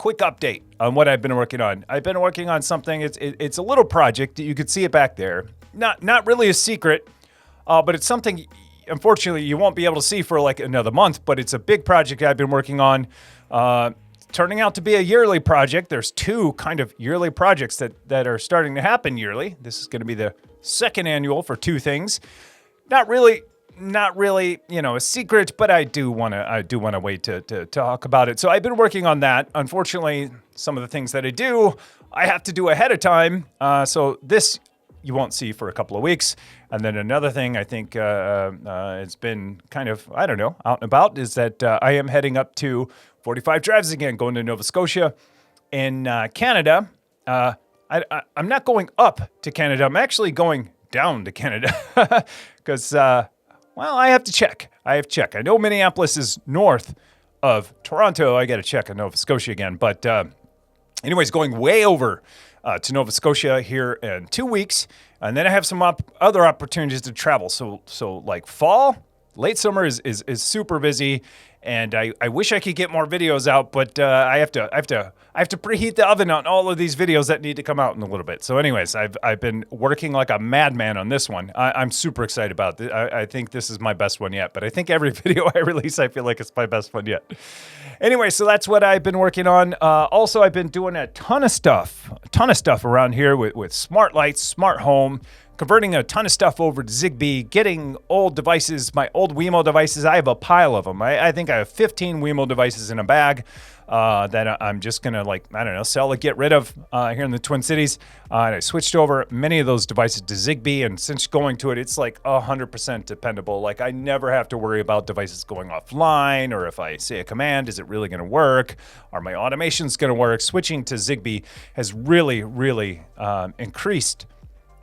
quick update on what I've been working on. I've been working on something. It's a little project. You could see it back there. Not really a secret, but it's something, unfortunately, you won't be able to see for like another month, but it's a big project I've been working on. Turning out to be a yearly project. There's two kind of yearly projects that are starting to happen yearly. This is going to be the second annual for two things. Not really, a secret, but I do want to wait to talk about it. So I've been working on that. Unfortunately, some of the things that I have to do ahead of time. So this you won't see for a couple of weeks. And then another thing I think it's been kind of, out and about, is that I am heading up to 45 drives again, going to Nova Scotia in Canada. I'm not going up to Canada. I'm actually going down to Canada because, I have to check. I know Minneapolis is north of Toronto. I got to check on Nova Scotia again. But anyways, going way over to Nova Scotia here in 2 weeks. And then I have some other opportunities to travel. So like fall, late summer is super busy. And I wish I could get more videos out, but I have to preheat the oven on all of these videos that need to come out in a little bit. So anyways, I've been working like a madman on this one. I'm super excited about it. I think this is my best one yet, but I think every video I release, I feel like it's my best one yet. Anyway, so that's what I've been working on. Also, I've been doing a ton of stuff around here with smart lights, smart home, converting a ton of stuff over to Zigbee, getting old devices, my old Wemo devices. I have a pile of them. I think I have 15 Wemo devices in a bag that I'm just going to, sell or get rid of here in the Twin Cities. And I switched over many of those devices to Zigbee. And since going to it, it's like 100% dependable. Like I never have to worry about devices going offline, or if I say a command, is it really going to work? Are my automations going to work? Switching to Zigbee has really, really increased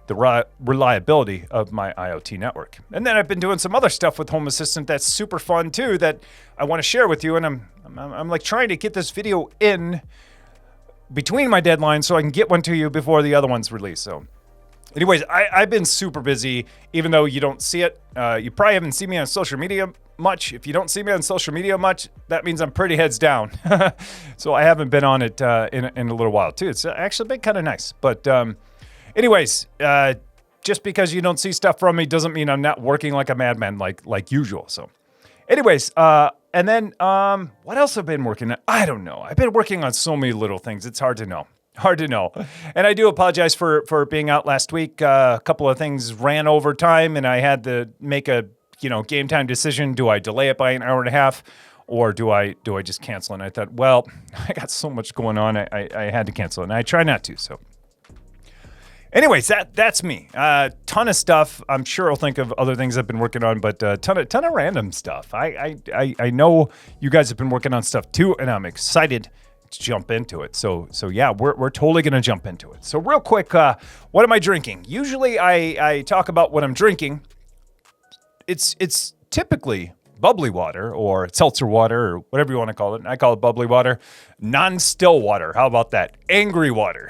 the reliability of my IoT network. And then I've been doing some other stuff with Home Assistant that's super fun too, that I want to share with you. And I'm like trying to get this video in between my deadlines so I can get one to you before the other one's released. So anyways, I've been super busy, even though you don't see it. You probably haven't seen me on social media much. If you don't see me on social media much, that means I'm pretty heads down. So I haven't been on it in a little while too. It's actually been kind of nice. But anyways, just because you don't see stuff from me doesn't mean I'm not working like a madman like usual. So anyways, and then what else have I been working on? I don't know. I've been working on so many little things. It's hard to know. And I do apologize for being out last week. A couple of things ran over time, and I had to make a game time decision. Do I delay it by an hour and a half, or do I just cancel? And I thought, well, I got so much going on, I had to cancel it, and I try not to. So anyways, that's me. Ton of stuff. I'm sure I'll think of other things I've been working on, but ton of random stuff. I know you guys have been working on stuff too, and I'm excited to jump into it. So yeah, we're totally gonna jump into it. So real quick, what am I drinking? Usually I talk about what I'm drinking. It's typically bubbly water or seltzer water or whatever you want to call it. I call it bubbly water. Non-still water. How about that? Angry water.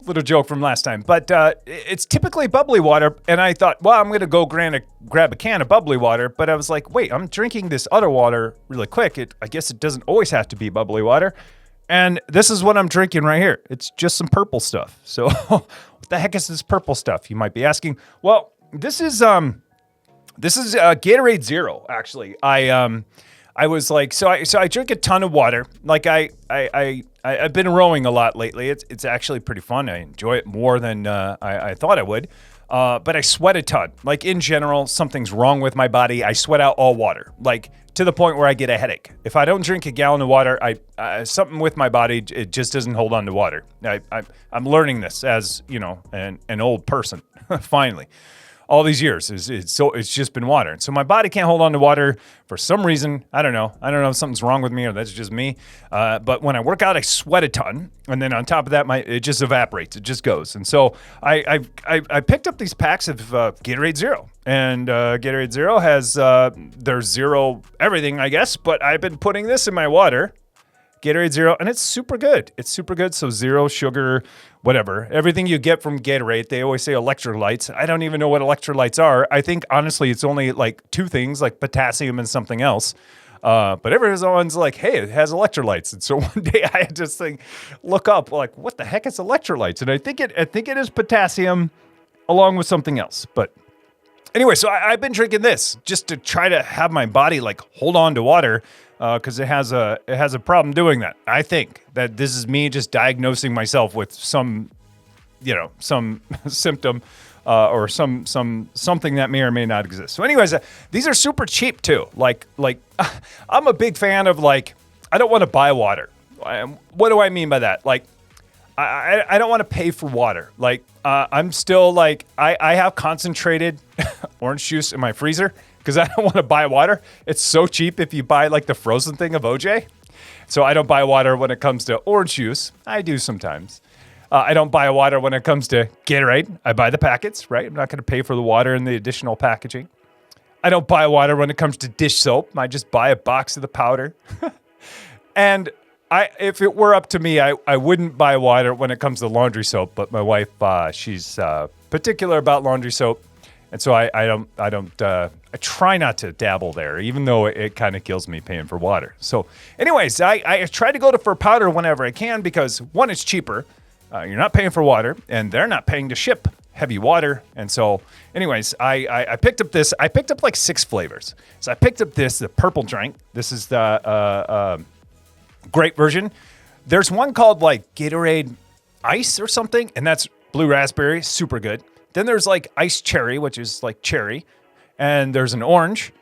Little joke from last time. But it's typically bubbly water. And I thought, well, I'm going to go grab a can of bubbly water. But I was like, wait, I'm drinking this other water really quick. I guess it doesn't always have to be bubbly water. And this is what I'm drinking right here. It's just some purple stuff. So what the heck is this purple stuff? You might be asking. Well, this is Gatorade Zero, actually. I was like, so I drink a ton of water. Like I've been rowing a lot lately. It's actually pretty fun. I enjoy it more than I thought I would. But I sweat a ton. Like in general, something's wrong with my body. I sweat out all water, like to the point where I get a headache. If I don't drink a gallon of water, something with my body, it just doesn't hold on to water. I'm learning this as, an old person, finally. All these years, it's just been water. And so my body can't hold on to water for some reason. I don't know if something's wrong with me or that's just me. But when I work out, I sweat a ton. And then on top of that, it just evaporates. It just goes. And so I picked up these packs of Gatorade Zero. And Gatorade Zero has their zero everything, I guess. But I've been putting this in my water. Gatorade Zero, and it's super good. So zero sugar, whatever. Everything you get from Gatorade, they always say electrolytes. I don't even know what electrolytes are. I think, honestly, it's only like two things, like potassium and something else. But everyone's like, hey, it has electrolytes. And so one day I had this thing look up, like, what the heck is electrolytes? And I think it is potassium along with something else. But anyway, so I've been drinking this just to try to have my body like hold on to water because it has a problem doing that. I think that this is me just diagnosing myself with some symptom or something that may or may not exist. So anyways, these are super cheap too. Like I'm a big fan of like, I don't want to buy water. What do I mean by that? Like, I don't want to pay for water. Like, I'm still like, I have concentrated orange juice in my freezer because I don't want to buy water. It's so cheap if you buy like the frozen thing of OJ. So I don't buy water when it comes to orange juice. I do sometimes. I don't buy water when it comes to Gatorade. I buy the packets, right? I'm not going to pay for the water and the additional packaging. I don't buy water when it comes to dish soap. I just buy a box of the powder. And if it were up to me, I wouldn't buy water when it comes to laundry soap. But my wife, she's particular about laundry soap, and so I try not to dabble there, even though it kind of kills me paying for water. So, anyways, I try to go for powder whenever I can because one, it's cheaper. You're not paying for water, and they're not paying to ship heavy water. And so, anyways, I picked up this. I picked up like 6 flavors. So I picked up the purple drink. This is the great version. There's one called like Gatorade Ice or something, and that's blue raspberry, super good. Then there's like Ice Cherry, which is like cherry, and there's an orange.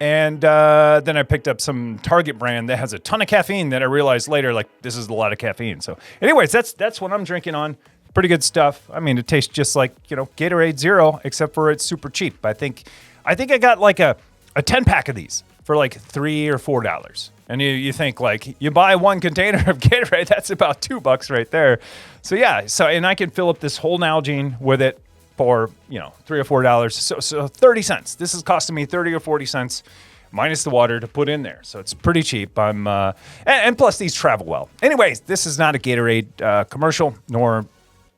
And then I picked up some Target brand that has a ton of caffeine that I realized later, like, this is a lot of caffeine. So anyways, that's what I'm drinking on. Pretty good stuff. I mean, it tastes just like, Gatorade Zero, except for it's super cheap. I think I got like a 10-pack of these for like $3 or $4. And you think like, you buy one container of Gatorade, that's about $2 right there. So yeah, and I can fill up this whole Nalgene with it for, $3 or $4. So 30 cents. This is costing me 30 or 40 cents minus the water to put in there. So it's pretty cheap. And plus these travel well. Anyways, this is not a Gatorade commercial, nor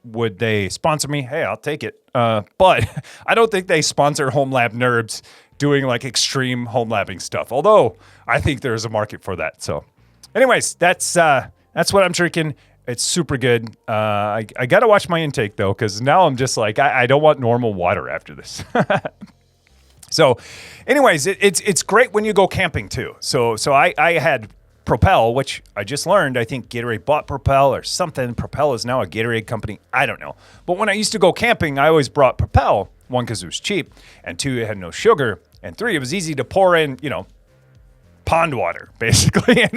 would they sponsor me. Hey, I'll take it. But I don't think they sponsor HomeLab nerds doing like extreme home labbing stuff. Although I think there's a market for that. So anyways, that's what I'm drinking. It's super good. I got to watch my intake though, because now I'm just like, I don't want normal water after this. So anyways, it's great when you go camping too. So I had Propel, which I just learned, I think Gatorade bought Propel or something. Propel is now a Gatorade company. I don't know. But when I used to go camping, I always brought Propel. 1, because it was cheap, and 2, it had no sugar, and 3, it was easy to pour in, pond water, basically, and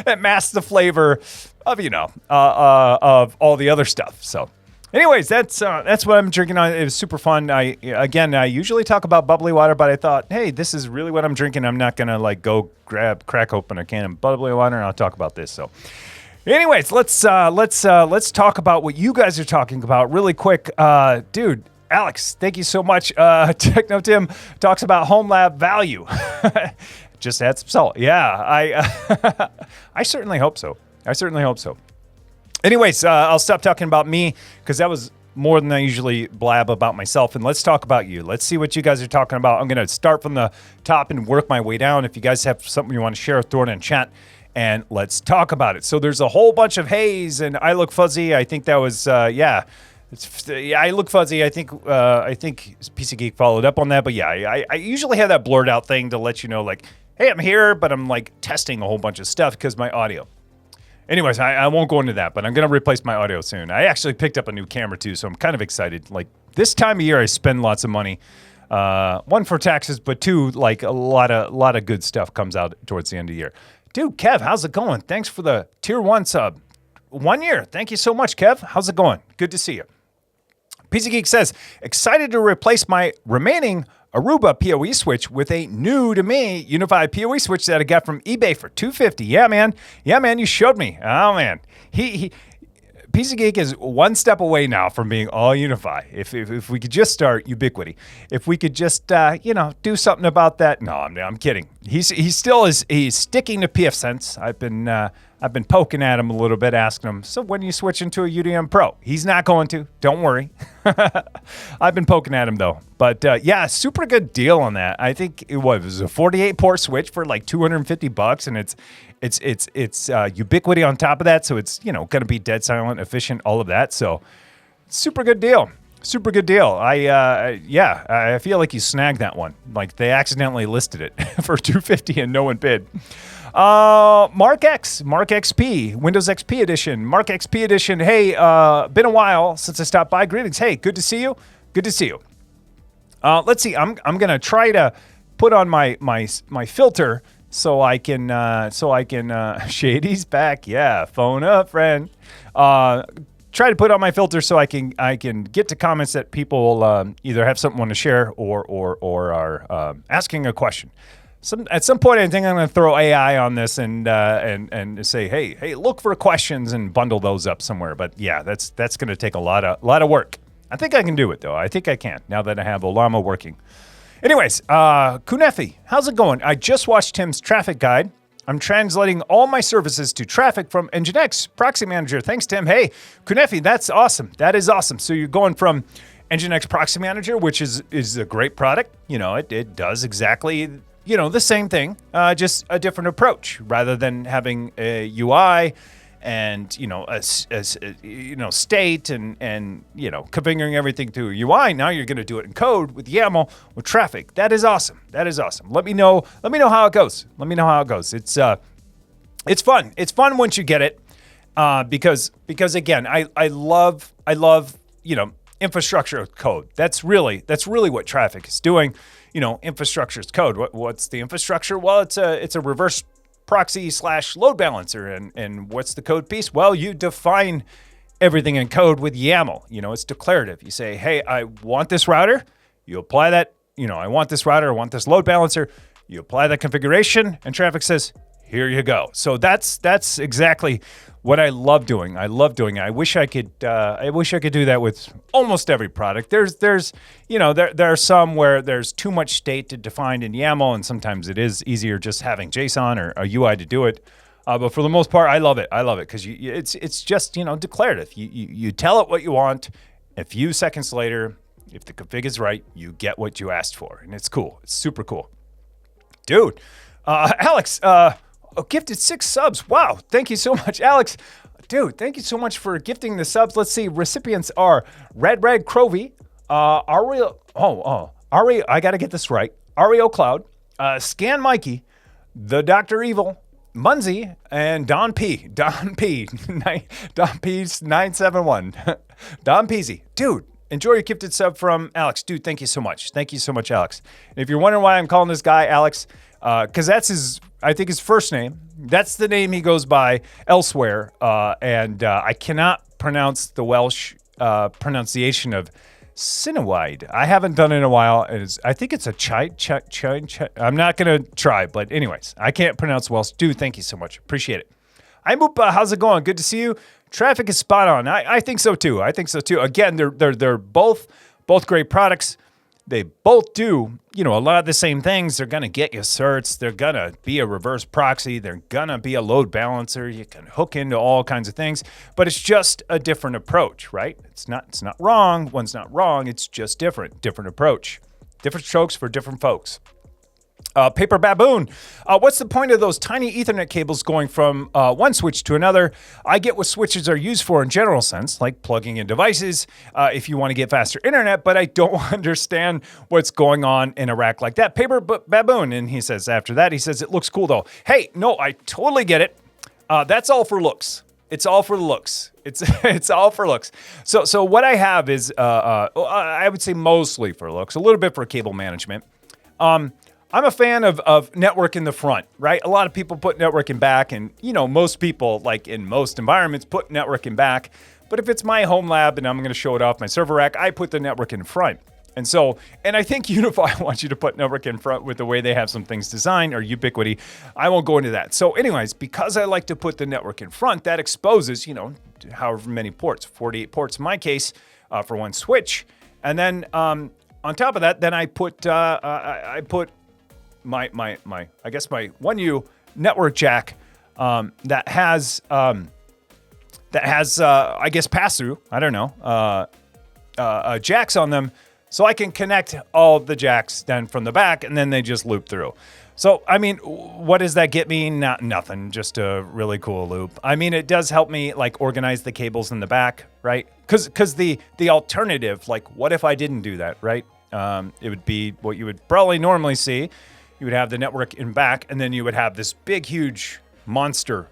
it masked the flavor of, of all the other stuff. So anyways, that's what I'm drinking on. It was super fun. I usually talk about bubbly water, but I thought, hey, this is really what I'm drinking. I'm not going to like go crack open a can of bubbly water and I'll talk about this. So anyways, let's talk about what you guys are talking about really quick. Dude, Alex, thank you so much. Techno Tim talks about HomeLab value. Just add some salt. Yeah, I certainly hope so. Anyways, I'll stop talking about me because that was more than I usually blab about myself. And let's talk about you. Let's see what you guys are talking about. I'm going to start from the top and work my way down. If you guys have something you want to share, throw it in chat and let's talk about it. So there's a whole bunch of haze and I look fuzzy. I think that was, I look fuzzy. I think PC Geek followed up on that. But yeah, I usually have that blurred out thing to let you know, like, hey, I'm here, but I'm like testing a whole bunch of stuff because my audio. Anyways, I won't go into that, but I'm going to replace my audio soon. I actually picked up a new camera too, so I'm kind of excited. Like this time of year, I spend lots of money. 1, for taxes, but 2, like a lot of good stuff comes out towards the end of the year. Dude, Kev, how's it going? Thanks for the tier 1 sub. 1 year. Thank you so much, Kev. How's it going? Good to see you. PC Geek says, excited to replace my remaining Aruba PoE switch with a new to me UniFi PoE switch that I got from eBay for $250. Yeah, man, you showed me. Oh man, he PC Geek is 1 step away now from being all UniFi. If we could just start ubiquity, if we could just do something about that. No, I'm kidding. He's sticking to pfSense. I've been poking at him a little bit, asking him, so when are you switching to a UDM Pro? He's not going to. Don't worry. I've been poking at him, though. But, yeah, super good deal on that. I think it was a 48-port switch for like $250, and it's Ubiquity on top of that, so it's, going to be dead silent, efficient, all of that. So, super good deal. Super good deal. I feel like you snagged that one. Like they accidentally listed it for $250 and no one bid. Mark XP, Windows XP edition, Mark XP edition. Hey, been a while since I stopped by. Greetings. Hey, good to see you. Good to see you. Let's see. I'm gonna try to put on my filter so I can Shady's back. Yeah, phone up, friend. Try to put on my filter so I can get to comments that people either have something want to share or are asking a question. At some point, I think I'm going to throw AI on this and say, hey, look for questions and bundle those up somewhere. But yeah, that's going to take a lot of work. I think I can do it though. I think I can now that I have Olama working. Anyways, Kunefi, how's it going? I just watched Tim's Traefik guide. I'm translating all my services to Traefik from NGINX Proxy Manager. Thanks, Tim. Hey, Kunefi, that's awesome. That is awesome. So you're going from NGINX Proxy Manager, which is a great product. It does exactly, the same thing, just a different approach. Rather than having a UI and, state and configuring everything through a UI, now you're going to do it in code with YAML with Traefik. That is awesome. That is awesome. Let me know how it goes. Let me know how it goes. It's fun. It's fun once you get it, because again, I love infrastructure code. That's really what Traefik is doing. Infrastructure is code. What's the infrastructure? Well, it's a reverse proxy / load balancer. And what's the code piece? Well, you define everything in code with YAML. It's declarative. You say, hey, I want this router. You apply that, I want this router, I want this load balancer. You apply that configuration, and Traefik says, here you go. So that's exactly what I love doing. I love doing it. I wish I could do that with almost every product. There are some where there's too much state to define in YAML, and sometimes it is easier just having JSON or a UI to do it. But for the most part, I love it. I love it because it's just declarative. You tell it what you want. A few seconds later, if the config is right, you get what you asked for, and it's cool. It's super cool, dude. Alex. Gifted 6 subs. Wow. Thank you so much, Alex. Dude, thank you so much for gifting the subs. Let's see. Recipients are Red Crovey, Ari, I got to get this right. Ario Cloud, Scan Mikey, The Dr. Evil, Munzie, and Don P. Don P's 971. Don Peasy. Dude, enjoy your gifted sub from Alex. Dude, thank you so much. Thank you so much, Alex. And if you're wondering why I'm calling this guy Alex, because that's his first name. That's the name he goes by elsewhere. And I cannot pronounce the Welsh pronunciation of Cinewide. I haven't done it in a while. I think it's a chai. I'm not going to try, but anyways, I can't pronounce Welsh. Dude, thank you so much. Appreciate it. Hi, Moopa. How's it going? Good to see you. Traefik is spot on. I think so too. Again, they're both great products. They both do, a lot of the same things. They're going to get you certs. They're going to be a reverse proxy. They're going to be a load balancer. You can hook into all kinds of things, but it's just a different approach, right? It's not wrong. One's not wrong. It's just different approach. Different strokes for different folks. Paper Baboon, what's the point of those tiny Ethernet cables going from one switch to another? I get what switches are used for in general sense, like plugging in devices if you want to get faster internet, but I don't understand what's going on in a rack like that. Paper Baboon, and he says after that, it looks cool though. Hey, no, I totally get it. That's all for looks. It's all for the looks. It's all for looks. So what I have is, I would say mostly for looks, a little bit for cable management. I'm a fan of network in the front, right? A lot of people put network in back, and most people, like in most environments, put network in back. But if it's my home lab and I'm going to show it off my server rack, I put the network in front. And I think UniFi wants you to put network in front with the way they have some things designed, or Ubiquity. I won't go into that. So anyways, because I like to put the network in front, that exposes, however many ports, 48 ports in my case, for one switch. And then on top of that, then I put my 1U network jack that has I guess pass-through, I don't know, jacks on them, so I can connect all the jacks then from the back, and then they just loop through. So, I mean, what does that get me? Nothing, just a really cool loop. I mean, it does help me like organize the cables in the back, right? Because the alternative, like, what if I didn't do that, right? It would be what you would probably normally see. You would have the network in back, and then you would have this big, huge monster,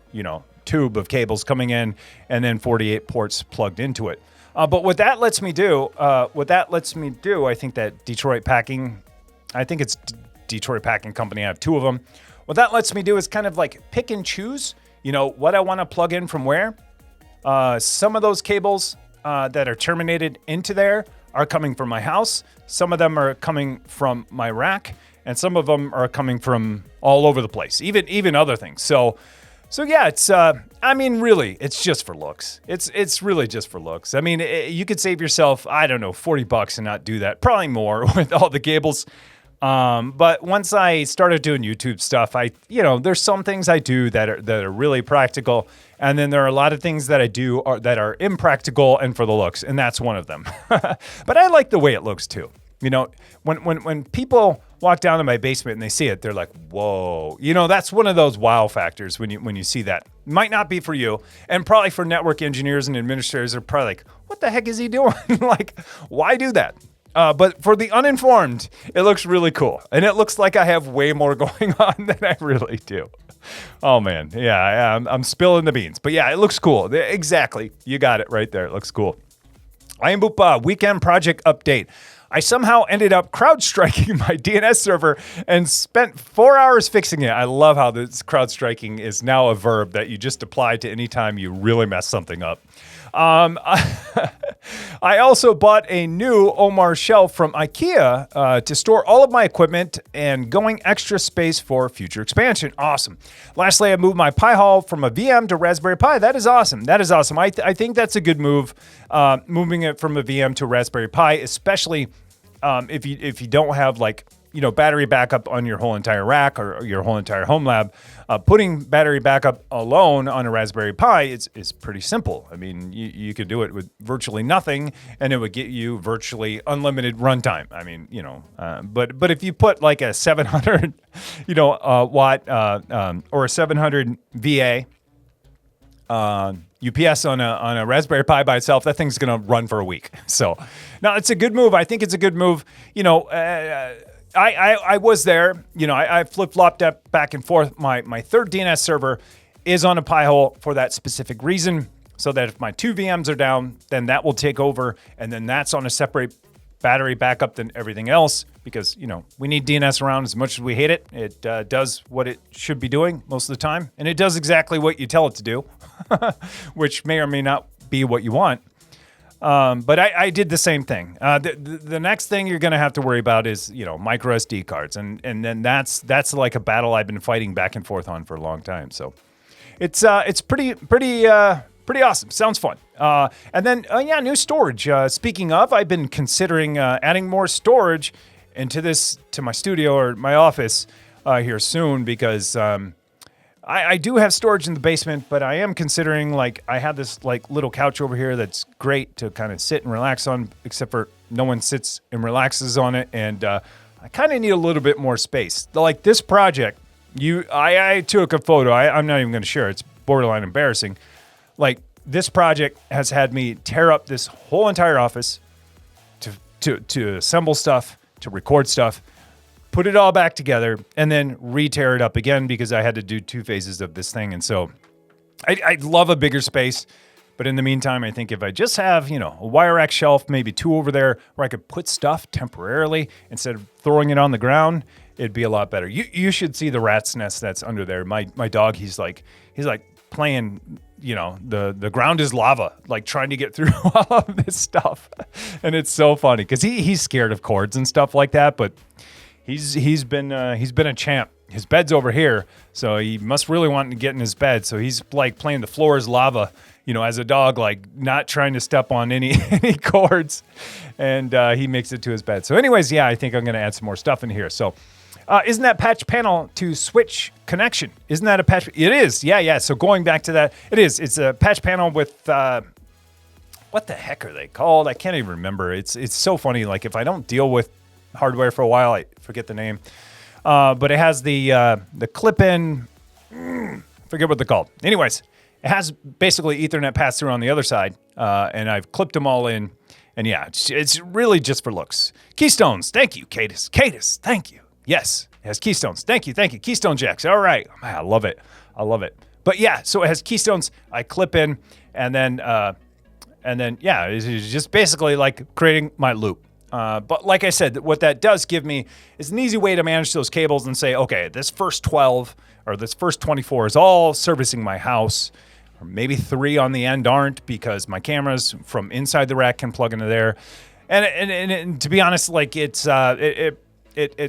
tube of cables coming in, and then 48 ports plugged into it. But what that lets me do, I think that Detroit Packing Company, I have two of them. What that lets me do is kind of like pick and choose, what I want to plug in from where. Some of those cables that are terminated into there are coming from my house. Some of them are coming from my rack, and some of them are coming from all over the place, even other things. So yeah, it's really, it's just for looks. It's really just for looks. I mean, you could save yourself, I don't know, $40 and not do that. Probably more with all the cables. But once I started doing YouTube stuff, there's some things I do that are really practical, and then there are a lot of things that I do that are impractical and for the looks, and that's one of them. But I like the way it looks too. When people walk down to my basement and they see it, they're like, whoa. That's one of those wow factors when you see that. Might not be for you, and probably for network engineers and administrators, they're probably like, what the heck is he doing? Like, why do that? But for the uninformed, it looks really cool. And it looks like I have way more going on than I really do. Oh, man. Yeah, I'm spilling the beans. But yeah, it looks cool. Exactly. You got it right there. It looks cool. IamBoop weekend project update. I somehow ended up crowd-striking my DNS server and spent 4 hours fixing it. I love how this crowd-striking is now a verb that you just apply to any time you really mess something up. I also bought a new Omar shelf from IKEA to store all of my equipment and going extra space for future expansion. Awesome. Lastly, I moved my Pi Hall from a VM to Raspberry Pi. That is awesome. I think that's a good move, moving it from a VM to Raspberry Pi, especially if you don't have battery backup on your whole entire rack or your whole entire home lab. Putting battery backup alone on a Raspberry Pi is pretty simple. I mean, you could do it with virtually nothing, and it would get you virtually unlimited runtime. I mean, but if you put like a 700, watt or a 700 VA UPS on a Raspberry Pi by itself, that thing's going to run for a week. So, now it's a good move. I think it's a good move. I was there, I flip-flopped up back and forth. My third DNS server is on a Pi-hole for that specific reason, so that if my two VMs are down, then that will take over, and then that's on a separate battery backup than everything else, because, we need DNS around as much as we hate it. It does what it should be doing most of the time, and it does exactly what you tell it to do, which may or may not be what you want. But I did the same thing. The next thing you're going to have to worry about is, micro SD cards. And then that's like a battle I've been fighting back and forth on for a long time. So it's pretty awesome. Sounds fun. And then, new storage. Speaking of, I've been considering adding more storage to my studio or my office here soon, because I do have storage in the basement, but I am considering, I have this little couch over here that's great to kind of sit and relax on, except for no one sits and relaxes on it, and I kind of need a little bit more space. Like this project, I took a photo. I'm not even going to share it. It's borderline embarrassing. This project has had me tear up this whole entire office to assemble stuff, to record stuff, put it all back together, and then re-tear it up again, because I had to do 2 phases of this thing. And so I'd love a bigger space, but in the meantime, I think if I just have, a wire rack shelf, maybe 2 over there, where I could put stuff temporarily instead of throwing it on the ground, it'd be a lot better. You should see the rat's nest that's under there. My dog, he's like playing, the ground is lava, trying to get through all of this stuff. And it's so funny, because he's scared of cords and stuff like that, but He's been a champ. His bed's over here, so he must really want to get in his bed. So he's playing the floor is lava, as a dog, not trying to step on any cords, and he makes it to his bed. So anyways, I think I'm going to add some more stuff in here. So Isn't that patch panel to switch connection? Isn't that a patch? It is. Yeah. So going back to that, it is. It's a patch panel with, what the heck are they called? I can't even remember. It's so funny. Like if I don't deal with hardware for a while, I forget the name. But it has the clip-in, forget what they're called. Anyways, it has basically Ethernet pass-through on the other side, and I've clipped them all in. And yeah, it's really just for looks. Keystones, thank you, Cadis, thank you. Yes, it has keystones. Thank you. Keystone jacks. All right. Man, I love it. But yeah, so it has keystones. I clip in, and then yeah, it's just basically like creating my loop. But like I said, what that does give me is an easy way to manage those cables and say, okay, this first 12 or this first 24 is all servicing my house. Or maybe 3 on the end aren't because my cameras from inside the rack can plug into there. And to be honest, like it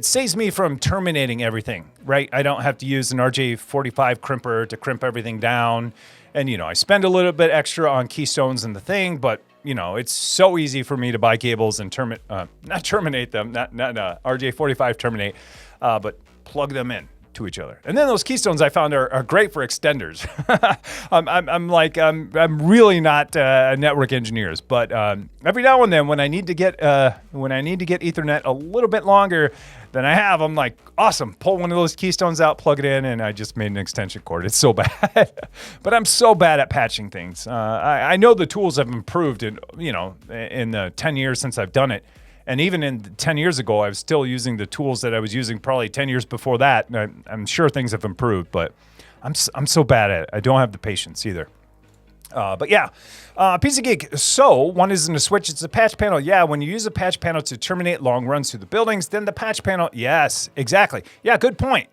saves me from terminating everything, right? I don't have to use an RJ45 crimper to crimp everything down. And, I spend a little bit extra on keystones in the thing, but, it's so easy for me to buy cables and not terminate them, not RJ45 terminate, but plug them in to each other. And then those keystones I found are great for extenders. I'm really not a network engineer, but every now and then when I need to get Ethernet a little bit longer than I have, I'm like, awesome, pull one of those keystones out, plug it in, and I just made an extension cord. It's so bad, but I'm so bad at patching things. I know the tools have improved in the 10 years since I've done it. And even in 10 years ago, I was still using the tools that I was using probably 10 years before that. And I'm sure things have improved, but I'm so bad at it. I don't have the patience either. But yeah, PC Geek. So one isn't a switch, it's a patch panel. Yeah, when you use a patch panel to terminate long runs through the buildings, then the patch panel, yes, exactly. Yeah, good point.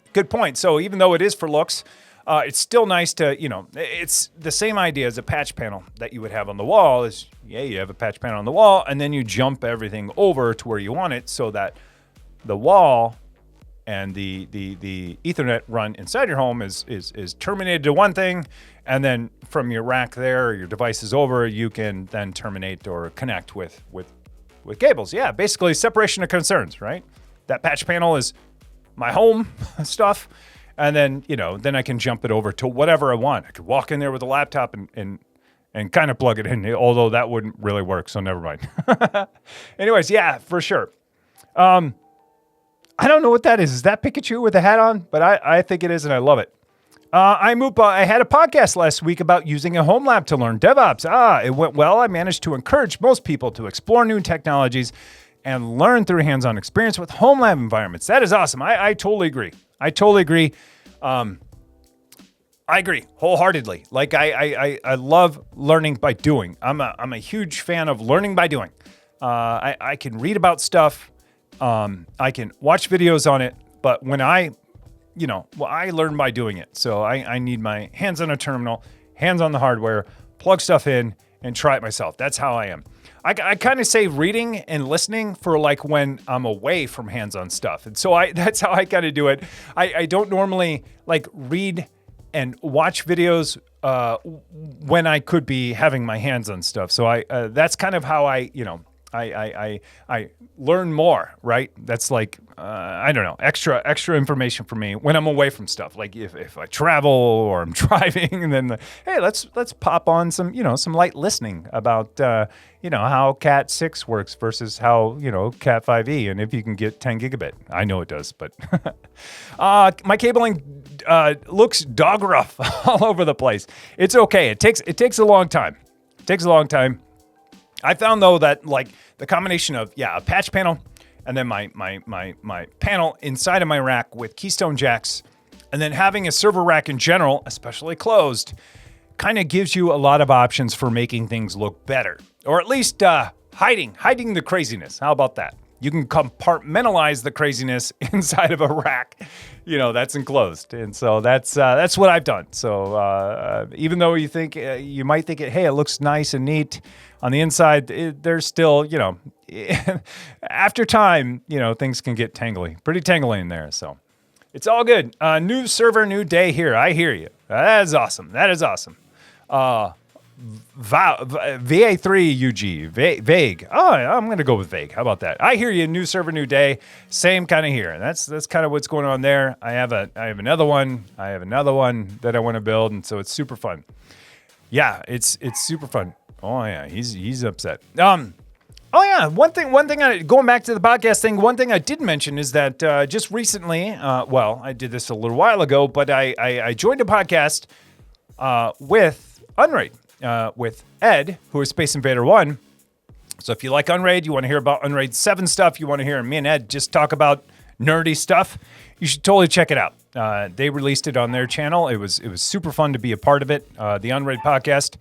So even though it is for looks, it's still nice to, it's the same idea as a patch panel that you would have on the wall is, you have a patch panel on the wall, and then you jump everything over to where you want it so that the wall and the Ethernet run inside your home is terminated to one thing, and then from your rack there or your devices over, you can then terminate or connect with cables. Yeah, basically separation of concerns, right? That patch panel is my home stuff. And then, then I can jump it over to whatever I want. I could walk in there with a laptop and kind of plug it in, although that wouldn't really work, so never mind. Anyways, yeah, for sure. I don't know what that is. Is that Pikachu with a hat on? But I think it is, and I love it. I had a podcast last week about using a HomeLab to learn DevOps. It went well. I managed to encourage most people to explore new technologies and learn through hands-on experience with HomeLab environments. That is awesome. I totally agree. I agree wholeheartedly. Like I love learning by doing. I'm a huge fan of learning by doing. I can read about stuff. I can watch videos on it, but when I learn by doing it. So I need my hands on a terminal, hands on the hardware, plug stuff in, and try it myself. That's how I am. I kind of say reading and listening for like when I'm away from hands-on stuff. And so that's how I kind of do it. I don't normally like read and watch videos when I could be having my hands on stuff. So that's kind of how I learn more, right? That's like, I don't know, extra information for me when I'm away from stuff. Like if I travel or I'm driving, and then, hey, let's pop on some light listening about, how Cat 6 works versus how, Cat 5e, and if you can get 10 gigabit. I know it does, but my cabling looks dog rough all over the place. It's okay. It takes a long time. I found though that like the combination of a patch panel and then my panel inside of my rack with keystone jacks, and then having a server rack in general, especially closed, kind of gives you a lot of options for making things look better, or at least hiding the craziness. How about that? You can compartmentalize the craziness inside of a rack, that's enclosed. And so that's what I've done. So even though you might think it looks nice and neat on the inside, there's still, after time, things can get pretty tangly in there. So it's all good. New server, new day here. I hear you. That is awesome. VA3UG, vague. Oh, I'm going to go with vague. How about that? I hear you. New server, new day. Same kind of here. That's kind of what's going on there. I have another one. I have another one that I want to build, and so it's super fun. Yeah, it's super fun. Oh yeah, he's upset. Oh yeah, one thing. Going back to the podcast thing, one thing I did mention is that just recently, I did this a little while ago, but I joined a podcast with Unraid, with Ed, who is Space Invader 1. So if you like Unraid, you want to hear about Unraid 7 stuff, you want to hear me and Ed just talk about nerdy stuff, you should totally check it out. They released it on their channel. It was super fun to be a part of it, the Unraid podcast.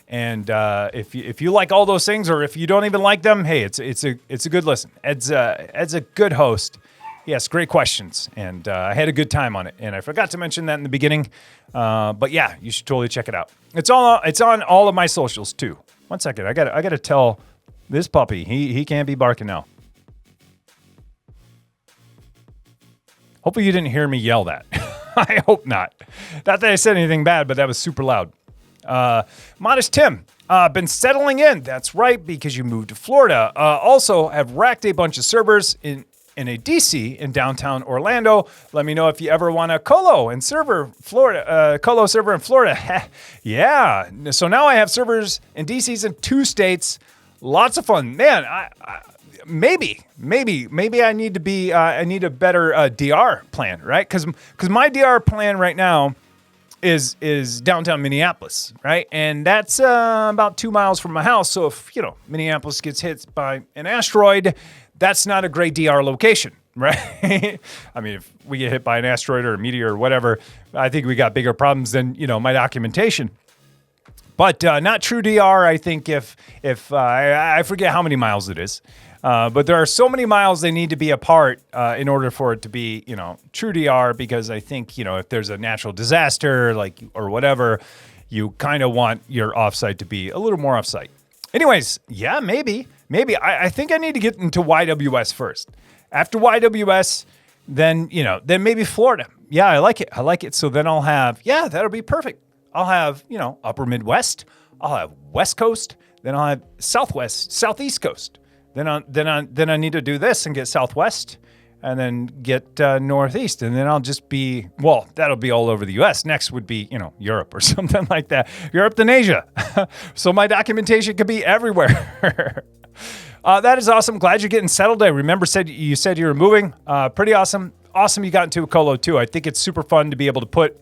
And if you like all those things, or if you don't even like them, hey, it's a good listen. Ed's a good host. He asks great questions, and I had a good time on it. And I forgot to mention that in the beginning, but yeah, you should totally check it out. It's on all of my socials too. One second, I gotta tell this puppy he can't be barking now. Hopefully you didn't hear me yell that. I hope not. Not that I said anything bad, but that was super loud. Modest Tim, been settling in. That's right, because you moved to Florida. Also have racked a bunch of servers in a DC in downtown Orlando. Let me know if you ever want a Colo server in Florida. Yeah. So now I have servers in DCs in 2 states. Lots of fun, man. Maybe I need to I need a better DR plan, right? Because my DR plan right now is downtown Minneapolis, right? And that's about 2 miles from my house. So if, Minneapolis gets hit by an asteroid, that's not a great DR location, right? I memean, if we get hit by an asteroid or a meteor or whatever, I think we got bigger problems than, my documentation. But not true DR, I think, if I forget how many miles it is. But there are so many miles they need to be apart in order for it to be, true DR, because I think, if there's a natural disaster or whatever, you kind of want your offsite to be a little more offsite. Anyways, yeah, maybe. I think I need to get into YWS first. After YWS, then maybe Florida. Yeah, I like it. So then I'll have, that'll be perfect. I'll have, upper Midwest. I'll have West Coast. Then I'll have Southwest, Southeast Coast. Then I need to do this and get Southwest, and then get Northeast, and then I'll just be, that'll be all over the U.S. Next would be, Europe or something like that. Europe, then Asia. So my documentation could be everywhere. That is awesome. Glad you're getting settled. I remember you said you were moving. Pretty awesome. Awesome you got into a Colo too. I think it's super fun to be able to put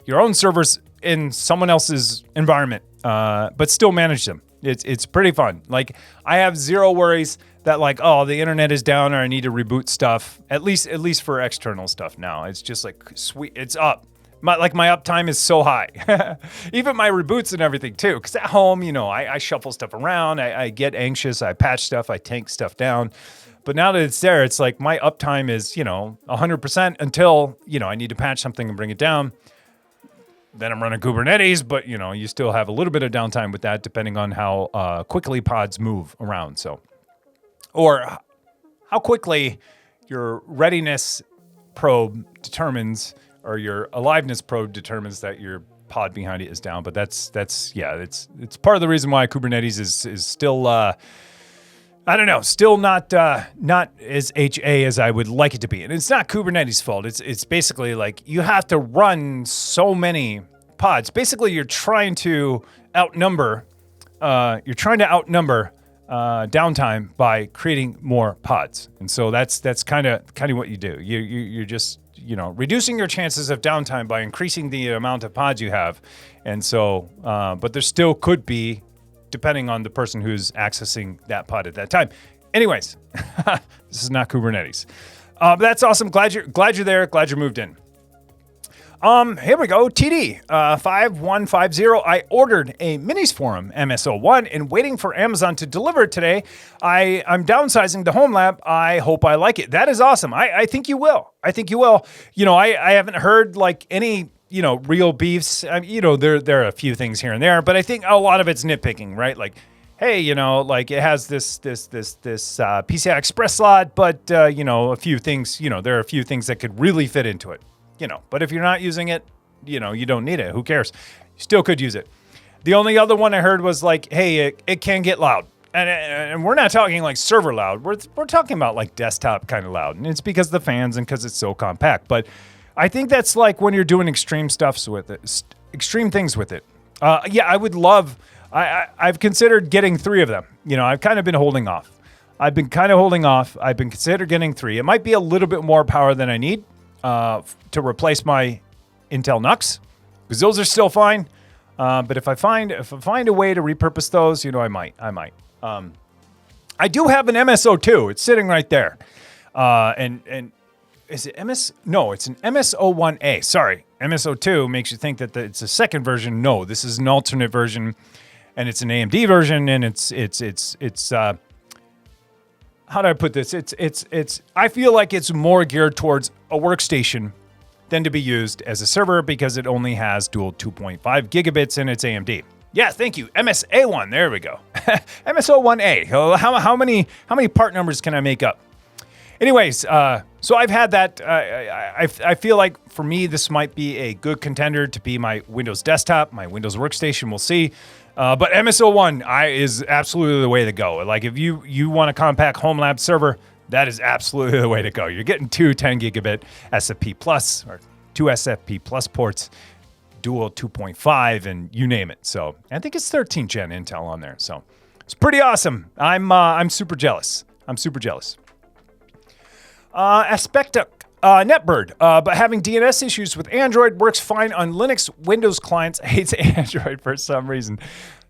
your own servers in someone else's environment, but still manage them. It's pretty fun. Like, I have zero worries that the internet is down or I need to reboot stuff. At least for external stuff now. It's just sweet. It's up. My uptime is so high. Even my reboots and everything too. Because at home, I shuffle stuff around. I get anxious. I patch stuff. I tank stuff down. But now that it's there, it's like my uptime is 100% until I need to patch something and bring it down. Then I'm running Kubernetes, but you still have a little bit of downtime with that, depending on how quickly pods move around. So, or how quickly your readiness probe determines, or your aliveness probe determines that your pod behind it is down. But it's part of the reason why Kubernetes is still still not as HA as I would like it to be. And it's not Kubernetes' fault. It's basically you have to run so many pods. Basically, you're trying to outnumber downtime by creating more pods. And so that's kind of what you do. You're just reducing your chances of downtime by increasing the amount of pods you have. And so, but there still could be, depending on the person who's accessing that pod at that time. Anyways, this is not Kubernetes. But that's awesome. Glad you're there. Glad you moved in. Here we go. TD 5150. I ordered a Minis Forum MSO1 and waiting for Amazon to deliver it today. I'm downsizing to HomeLab. I hope I like it. That is awesome. I think you will. I haven't heard any real beefs. There are a few things here and there, but I think a lot of it's nitpicking, right? Hey, it has this PCI Express slot, but a few things, there are a few things that could really fit into it, but if you're not using it, you don't need it. Who cares? You still could use it. The only other one I heard was like, hey, it can get loud. And we're not talking like server loud. We're talking about like desktop kind of loud. And it's because of the fans and because it's so compact. But I think that's like when you're doing extreme stuffs with it, extreme things with it. Yeah, I would love, I've considered getting 3 of them. You know, I've kind of been holding off. I've been considered getting 3. It might be a little bit more power than I need to replace my Intel NUCs, because those are still fine. But if I find a way to repurpose those, you know, I might. I do have an MSO2. It's sitting right there. And is it MS? No, it's an MSO1A. Sorry, MSO2 makes you think that it's a second version. No, this is an alternate version, and it's an AMD version, and it's how do I put this? It's I feel like it's more geared towards a workstation than to be used as a server, because it only has dual 2.5 gigabits and it's AMD. Yeah, thank you. MSA1, there we go. MSO1A. How many part numbers can I make up? Anyways, so I've had that. I feel like for me, this might be a good contender to be my Windows desktop, my Windows workstation. We'll see. But MSO1 is absolutely the way to go. Like if you want a compact HomeLab server, that is absolutely the way to go. You're getting 2 10 gigabit SFP plus or 2 SFP plus ports, dual 2.5, and you name it. So I think it's 13 gen Intel on there. So it's pretty awesome. I'm super jealous. Aspectic Netbird, but having DNS issues with Android, works fine on Linux. Windows clients hates Android for some reason.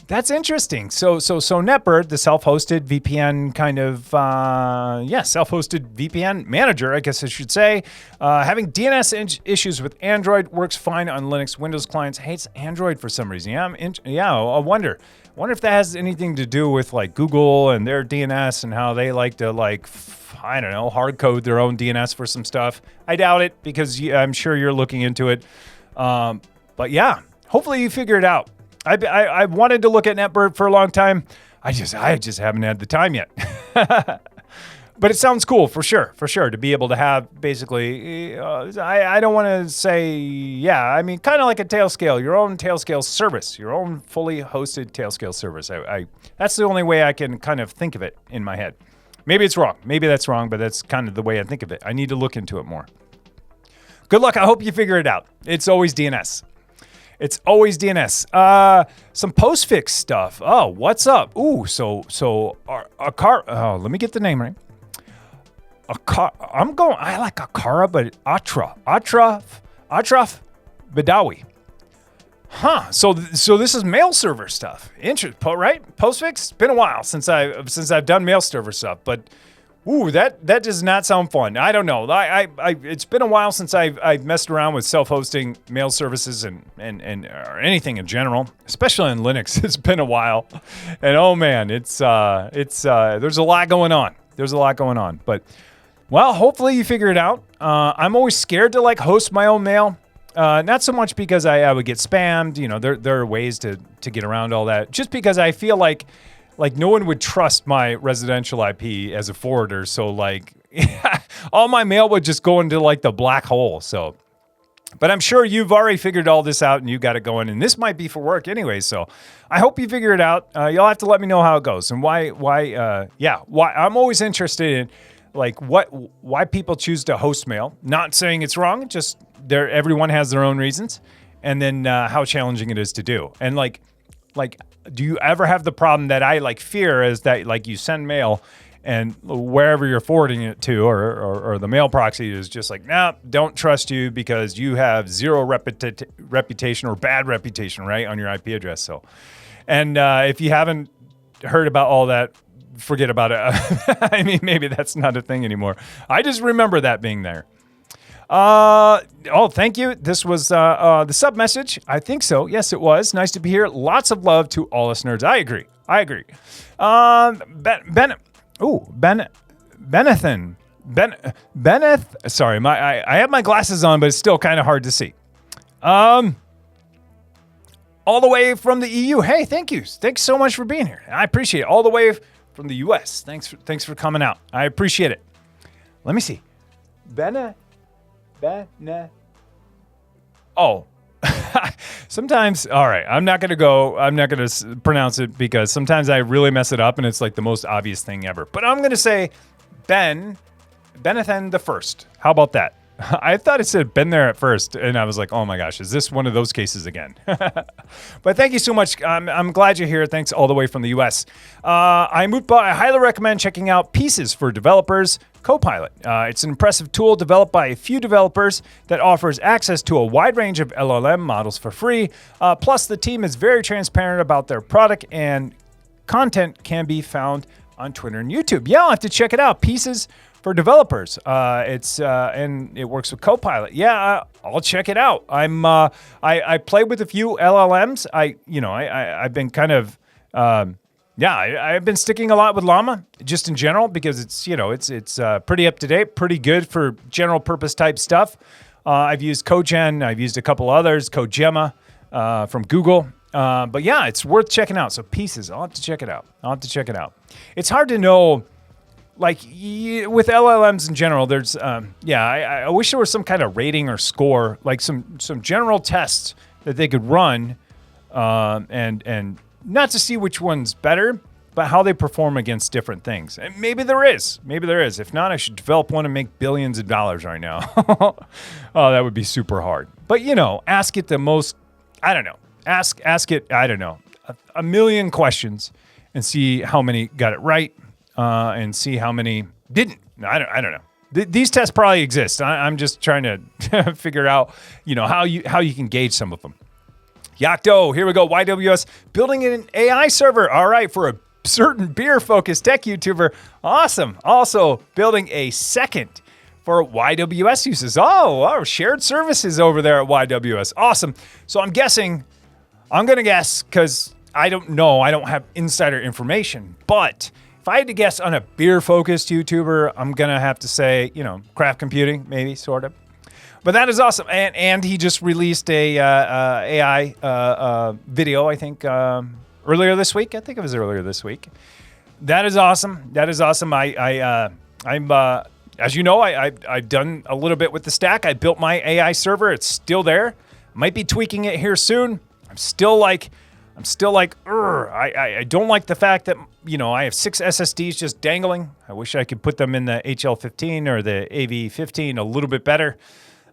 That's interesting. So Netbird, the self-hosted VPN kind of, self-hosted VPN manager, I guess I should say, having DNS issues with Android, works fine on Linux. Windows clients hates Android for some reason. I wonder if that has anything to do with like Google and their DNS and how they like to I don't know, hard code their own DNS for some stuff. I doubt it, because I'm sure you're looking into it. But yeah, hopefully you figure it out. I wanted to look at Netbird for a long time. I just haven't had the time yet. But it sounds cool for sure, to be able to have basically, I don't want to say, I mean, kind of like a Tailscale, your own Tailscale service, your own fully hosted Tailscale service. That's the only way I can kind of think of it in my head. Maybe it's wrong. Maybe that's wrong, but that's kind of the way I think of it. I need to look into it more. Good luck. I hope you figure it out. It's always DNS. Some Postfix stuff. Oh, what's up? Ooh, let me get the name right. I like Akara, but Atraf Badawi. Huh. So this is mail server stuff. Interesting, right? Postfix? It's been a while since I've done mail server stuff, but ooh, that does not sound fun. I don't know. It's been a while since I've messed around with self-hosting mail services and or anything in general, especially on Linux. It's been a while, and oh man, it's there's a lot going on. But well, hopefully you figure it out. I'm always scared to host my own mail. Not so much because I would get spammed. You know, there are ways to get around all that. Just because I feel like no one would trust my residential IP as a forwarder. So all my mail would just go into the black hole. So, but I'm sure you've already figured all this out and you got it going. And this might be for work anyway. So I hope you figure it out. You'll have to let me know how it goes and why I'm always interested in why people choose to host mail. Not saying it's wrong, just everyone has their own reasons. And then how challenging it is to do. And do you ever have the problem that I fear is that you send mail and wherever you're forwarding it to or the mail proxy is just nah, don't trust you because you have zero reputation or bad reputation, right, on your IP address. So, and if you haven't heard about all that, forget about it. I mean, maybe that's not a thing anymore. I just remember that being there. Thank you. This was the sub message. I think so. Yes, it was. Nice to be here. Lots of love to all us nerds. I agree. Beneth. Sorry, I have my glasses on, but it's still kind of hard to see. All the way from the EU. Hey, thank you. Thanks so much for being here. I appreciate it. All the way from the US. Thanks for coming out. I appreciate it. Let me see. Sometimes, all right, I'm not going to pronounce it because sometimes I really mess it up and it's like the most obvious thing ever. But I'm going to say Benethan the First. How about that? I thought it said been there at first, and I was like, oh my gosh, is this one of those cases again? But thank you so much. I'm glad you're here. Thanks all the way from the US. I highly recommend checking out Pieces for Developers Copilot. It's an impressive tool developed by a few developers that offers access to a wide range of LLM models for free. Plus, the team is very transparent about their product, and content can be found on Twitter and YouTube. Yeah, I'll have to check it out. Pieces for Developers. And it works with Copilot. Yeah, I'll check it out. I played with a few LLMs. I've been kind of I've been sticking a lot with Llama just in general because it's pretty up to date, pretty good for general purpose type stuff. I've used CoGen. I've used a couple others, CoGemma from Google. But yeah, it's worth checking out. So Pieces, I'll have to check it out. It's hard to know. Like with LLMs in general, there's I wish there was some kind of rating or score, like some general tests that they could run, and not to see which one's better, but how they perform against different things. And maybe there is. If not, I should develop one and make billions of dollars right now. Oh, that would be super hard. But ask it the most. I don't know. Ask it. I don't know. A million questions and see how many got it right. And see how many didn't. I don't know. These tests probably exist. I'm just trying to figure out, how you can gauge some of them. Yakto, here we go. YWS building an AI server. All right, for a certain beer-focused tech YouTuber. Awesome. Also building a second for YWS uses. Oh, shared services over there at YWS. Awesome. So I'm going to guess because I don't know. I don't have insider information, but if I had to guess on a beer-focused YouTuber, I'm going to have to say, craft computing, maybe, sort of. But that is awesome. And he just released a AI video, I think, earlier this week. I think it was earlier this week. That is awesome. I'm as you know, I've done a little bit with the stack. I built my AI server. It's still there. Might be tweaking it here soon. I'm still like, I don't like the fact that, I have 6 SSDs just dangling. I wish I could put them in the HL15 or the AV15 a little bit better.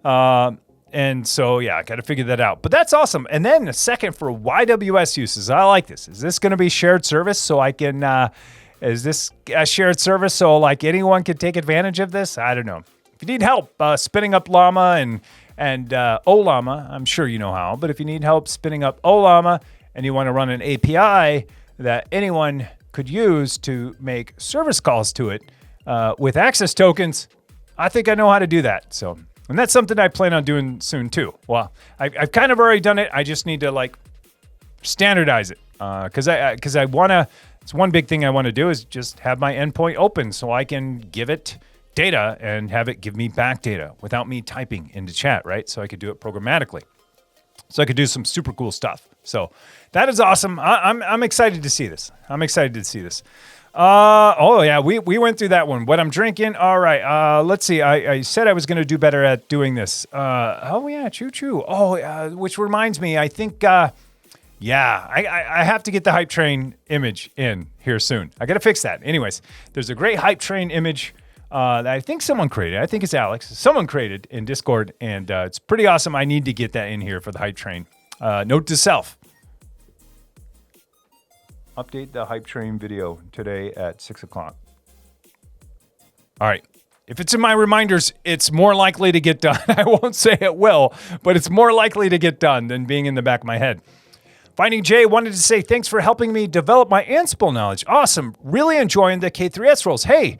And so, I got to figure that out. But that's awesome. And then a second for YWS uses. I like this. Is this going to be shared service so I can, is this a shared service so like anyone can take advantage of this? I don't know. If you need help spinning up Llama and Ollama, I'm sure you know how. But if you need help spinning up Ollama and you want to run an API that anyone could use to make service calls to it with access tokens, I think I know how to do that. So, and that's something I plan on doing soon too. Well, I've kind of already done it. I just need to standardize it because I want to. It's one big thing I want to do is just have my endpoint open so I can give it data and have it give me back data without me typing into chat, right? So I could do it programmatically. So I could do some super cool stuff. So that is awesome. I'm excited to see this. We went through that one. What I'm drinking. All right. Let's see. I said I was going to do better at doing this. Choo-choo. Which reminds me, I think, I have to get the Hype Train image in here soon. I got to fix that. Anyways, there's a great Hype Train image that I think someone created. I think it's Alex. Someone created in Discord, and it's pretty awesome. I need to get that in here for the Hype Train. Note to self. Update the Hype Train video today at 6 o'clock. All right. If it's in my reminders, it's more likely to get done. I won't say it will, but it's more likely to get done than being in the back of my head. Finding Jay wanted to say, thanks for helping me develop my Ansible knowledge. Awesome. Really enjoying the K3S roles. Hey,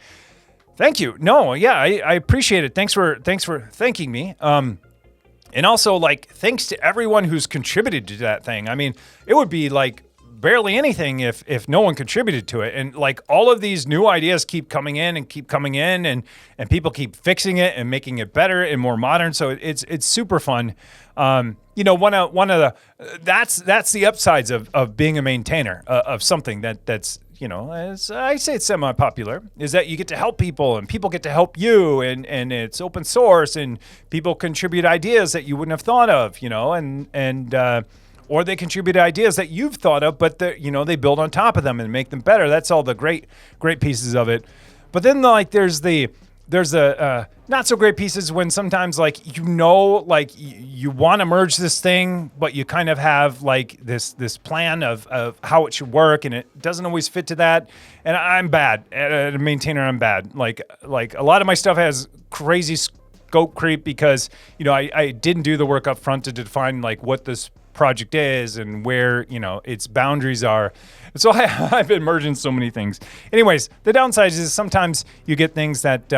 thank you. No, yeah, I appreciate it. Thanks for thanking me. And also, thanks to everyone who's contributed to that thing. I mean, it would be barely anything if no one contributed to it. And all of these new ideas keep coming in and people keep fixing it and making it better and more modern. So it's super fun. One of the that's the upsides of being a maintainer of something that's as I say, it's semi-popular, is that you get to help people and people get to help you, and it's open source and people contribute ideas that you wouldn't have thought of, or they contribute ideas that you've thought of, but they build on top of them and make them better. That's all the great pieces of it. But then there's the not so great pieces when sometimes you want to merge this thing, but you kind of have this plan of how it should work, and it doesn't always fit to that. And I'm bad at a maintainer. I'm bad. Like a lot of my stuff has crazy scope creep because I didn't do the work up front to define what this project is and where its boundaries are. And so I've been merging so many things. Anyways, the downside is sometimes you get things that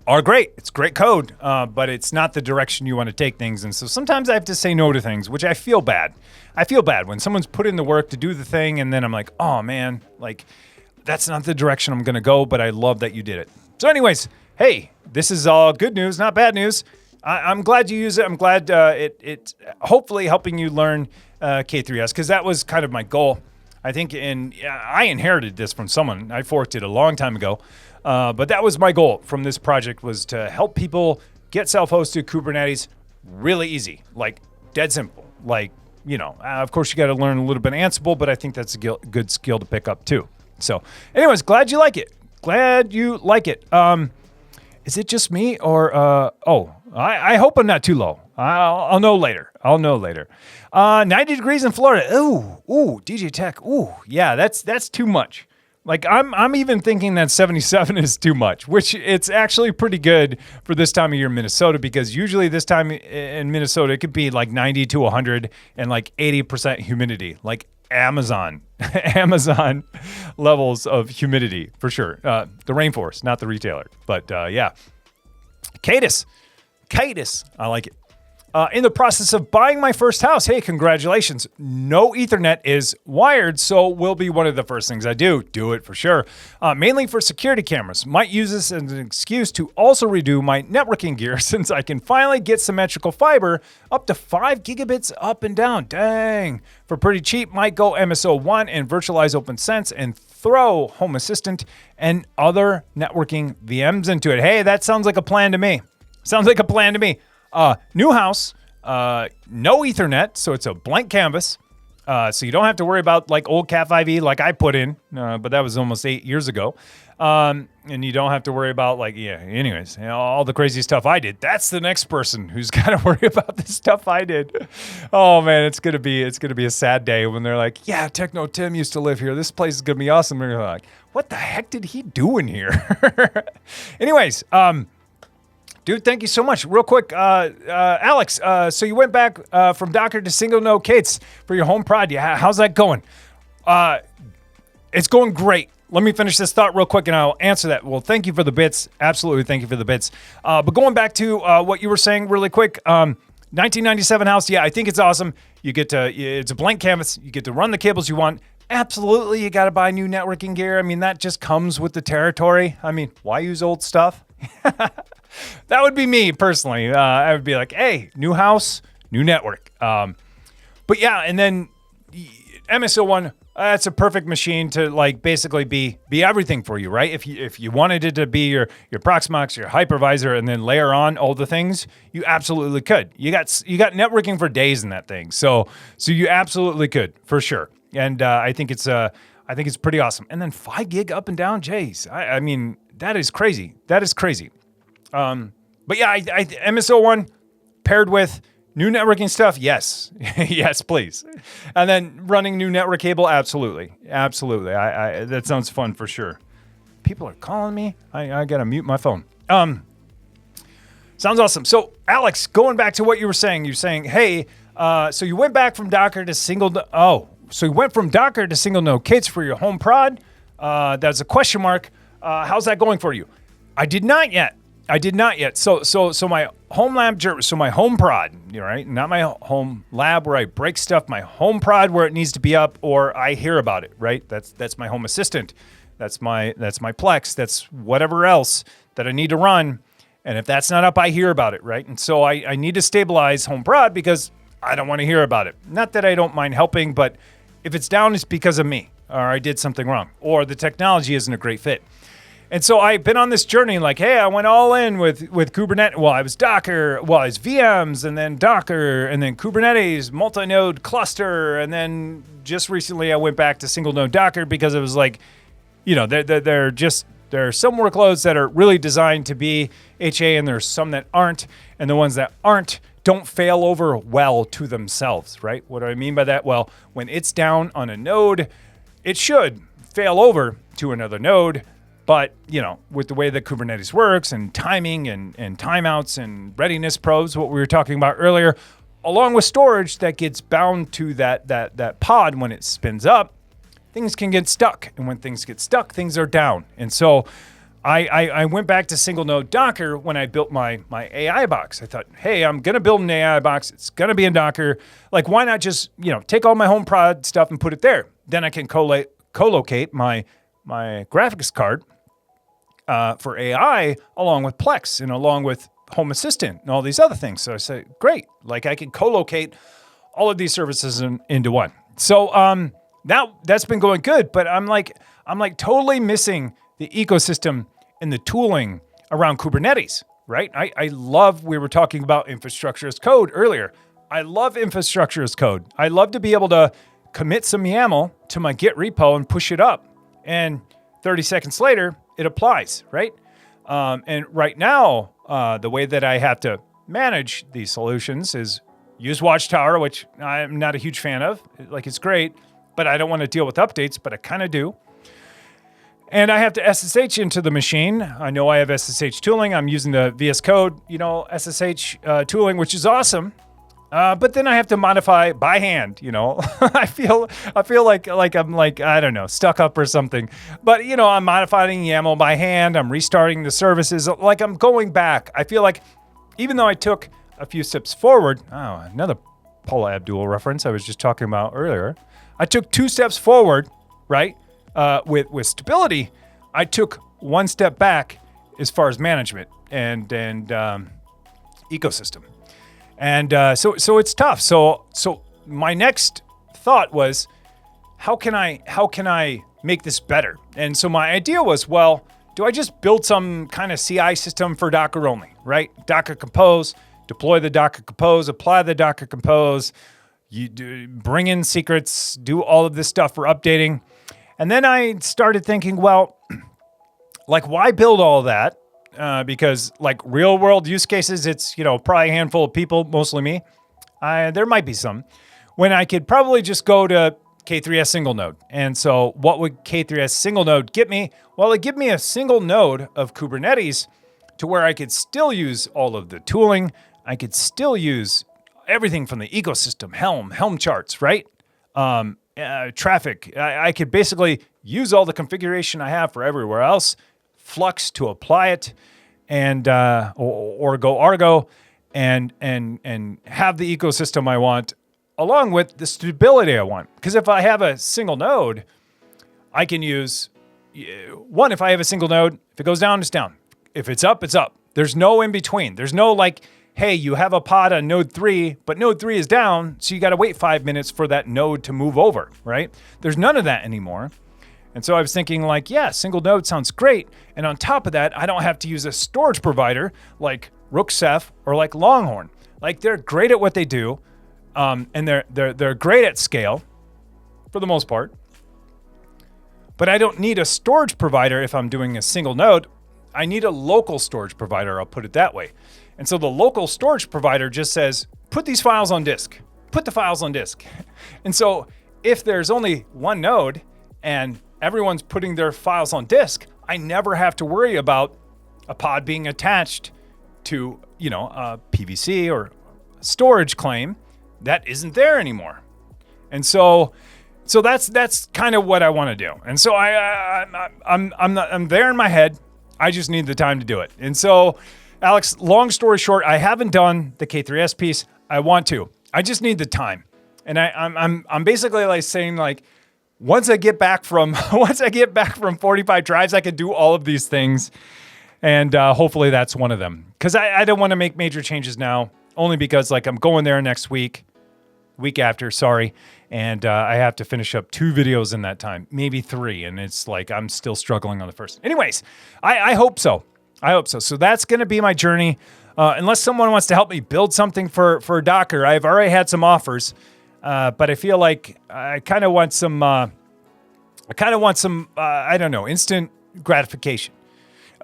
are great. It's great code, but it's not the direction you want to take things. And so sometimes I have to say no to things, which I feel bad. I feel bad when someone's put in the work to do the thing, and then I'm like, oh man, that's not the direction I'm going to go, but I love that you did it. So anyways, hey, this is all good news, not bad news. I'm glad you use it. I'm glad it's hopefully helping you learn K3S, because that was kind of my goal. I think I inherited this from someone. I forked it a long time ago. But that was my goal from this project, was to help people get self-hosted Kubernetes really easy, dead simple. Of course, you got to learn a little bit of Ansible, but I think that's a good skill to pick up too. So anyways, glad you like it. Is it just me or, I hope I'm not too low. I'll know later. 90 degrees in Florida. Ooh, DJ Tech. Ooh, yeah, that's too much. I'm even thinking that 77 is too much, which it's actually pretty good for this time of year in Minnesota, because usually this time in Minnesota, it could be 90 to 100 and 80% humidity, Amazon levels of humidity for sure. The rainforest, not the retailer, but yeah. Cadus, I like it. In the process of buying my first house, hey, congratulations. No Ethernet is wired, so will be one of the first things I do. Do it for sure. Mainly for security cameras. Might use this as an excuse to also redo my networking gear, since I can finally get symmetrical fiber up to 5 gigabits up and down. Dang. For pretty cheap, might go MSO1 and virtualize OpenSense and throw Home Assistant and other networking VMs into it. Hey, that sounds like a plan to me. New house, no Ethernet, so it's a blank canvas. So you don't have to worry about old Cat5e like I put in, but that was almost 8 years ago. And you don't have to worry about anyways, all the crazy stuff I did. That's the next person who's got to worry about the stuff I did. Oh man, it's gonna be a sad day when they're like, yeah, Techno Tim used to live here. This place is gonna be awesome. And you're like, what the heck did he do in here? Anyways, dude, thank you so much. Real quick, Alex, so you went back from Docker to single node K3S for your home prod. Yeah, how's that going? It's going great. Let me finish this thought real quick and I'll answer that. Well, thank you for the bits. Absolutely, thank you for the bits. But going back to what you were saying really quick, 1997 house, yeah, I think it's awesome. It's a blank canvas. You get to run the cables you want. Absolutely, you got to buy new networking gear. I mean, that just comes with the territory. I mean, why use old stuff? That would be me personally. I would be like, hey, new house, new network. But yeah, and then MSO1, that's a perfect machine to basically be everything for you, right? If you wanted it to be your Proxmox, your hypervisor, and then layer on all the things, you absolutely could. You got networking for days in that thing, so you absolutely could for sure. And I think it's pretty awesome. And then 5 gig up and down, jeez, I mean that is crazy. But yeah, MSO1 paired with new networking stuff, yes. Yes, please. And then running new network cable, absolutely. I that sounds fun for sure. People are calling me. I gotta mute my phone. Sounds awesome. So Alex, going back to what you were saying, hey, so you went back from Docker to single node K3S for your home prod. That's a question mark. How's that going for you? I did not yet. So my HomeLab, so my home prod, right? Not my home lab where I break stuff. My home prod where it needs to be up, or I hear about it, right? That's my Home Assistant. That's my Plex. That's whatever else that I need to run. And if that's not up, I hear about it, right? And so I need to stabilize home prod because I don't want to hear about it. Not that I don't mind helping, but if it's down, it's because of me. or I did something wrong, or the technology isn't a great fit. And so I've been on this journey like, hey, I went all in with Kubernetes. Well, I was Docker, well, I was VMs, and then Docker, and then Kubernetes, multi-node cluster, and then just recently I went back to single node Docker because it was like, you know, there are some workloads that are really designed to be HA, and there's some that aren't, and the ones that aren't don't fail over well to themselves, right? What do I mean by that? Well, when it's down on a node, it should fail over to another node. But, you know, with the way that Kubernetes works and timing and timeouts and readiness probes, what we were talking about earlier, along with storage that gets bound to that pod when it spins up, things can get stuck. And when things get stuck, things are down. And so I went back to single node Docker when I built my AI box. I thought, hey, I'm going to build an AI box. It's going to be in Docker. Like, why not just, you know, take all my home prod stuff and put it there? Then I can co-locate my graphics card for AI, along with Plex and along with Home Assistant and all these other things. So I said, great, like I can co-locate all of these services into one. So now that's been going good, but I'm like totally missing the ecosystem and the tooling around Kubernetes, right? I love, we were talking about infrastructure as code earlier. I love infrastructure as code. I love to be able to commit some YAML to my Git repo and push it up. And 30 seconds later, it applies, right? And right now, the way that I have to manage these solutions is use Watchtower, which I'm not a huge fan of. Like, it's great, but I don't want to deal with updates, but I kind of do. And I have to SSH into the machine. I know I have SSH tooling. I'm using the VS Code, you know, SSH tooling, which is awesome. But then I have to modify by hand, you know. I feel like I'm like, I don't know, stuck up or something. But, you know, I'm modifying YAML by hand. I'm restarting the services. Like, I'm going back. I feel like even though I took a few steps forward, another Paula Abdul reference I was just talking about earlier. I took 2 steps forward, right? With stability, I took 1 step back as far as management and ecosystem. And so it's tough. So my next thought was, how can I make this better? And so my idea was, well, do I just build some kind of CI system for Docker only, right? Docker Compose, deploy the Docker Compose, apply the Docker Compose, bring in secrets, do all of this stuff for updating. And then I started thinking, well, like, why build all that? Because like real world use cases, it's, you know, probably a handful of people, mostly me. There might be some when I could probably just go to K3S single node. And so what would K3S single node get me? Well, it give me a single node of Kubernetes to where I could still use all of the tooling. I could still use everything from the ecosystem, Helm charts, right? Traefik. I could basically use all the configuration I have for everywhere else, Flux to apply it, and or go Argo, and have the ecosystem I want, along with the stability I want. Because if I have a single node, I can use one. If I have a single node, if it goes down, it's down. If it's up, it's up. There's no in between. There's no like, hey, you have a pod on node 3, but node 3 is down, so you got to wait 5 minutes for that node to move over, right? There's none of that anymore. And so I was thinking like, yeah, single node sounds great. And on top of that, I don't have to use a storage provider like Rookceph or like Longhorn. Like, they're great at what they do. And they're great at scale for the most part. But I don't need a storage provider if I'm doing a single node. I need a local storage provider, I'll put it that way. And so the local storage provider just says, put these files on disk. Put the files on disk. And so if there's only one node and everyone's putting their files on disk, I never have to worry about a pod being attached to, you know, a PVC or storage claim that isn't there anymore. And so that's kind of what I want to do. And so I'm there in my head. I just need the time to do it. And so, Alex, long story short, I haven't done the K3S piece. I want to. I just need the time. And I'm basically like saying like, once I get back from 45 drives, I can do all of these things. And hopefully that's one of them. Because I don't want to make major changes now, only because like I'm going there next week. week after, sorry. And I have to finish up 2 videos in that time, maybe 3. And it's like I'm still struggling on the first. Anyways, I hope so. I hope so. So that's going to be my journey. Unless someone wants to help me build something for Docker, I've already had some offers. But I feel like I kind of want some, I don't know, instant gratification.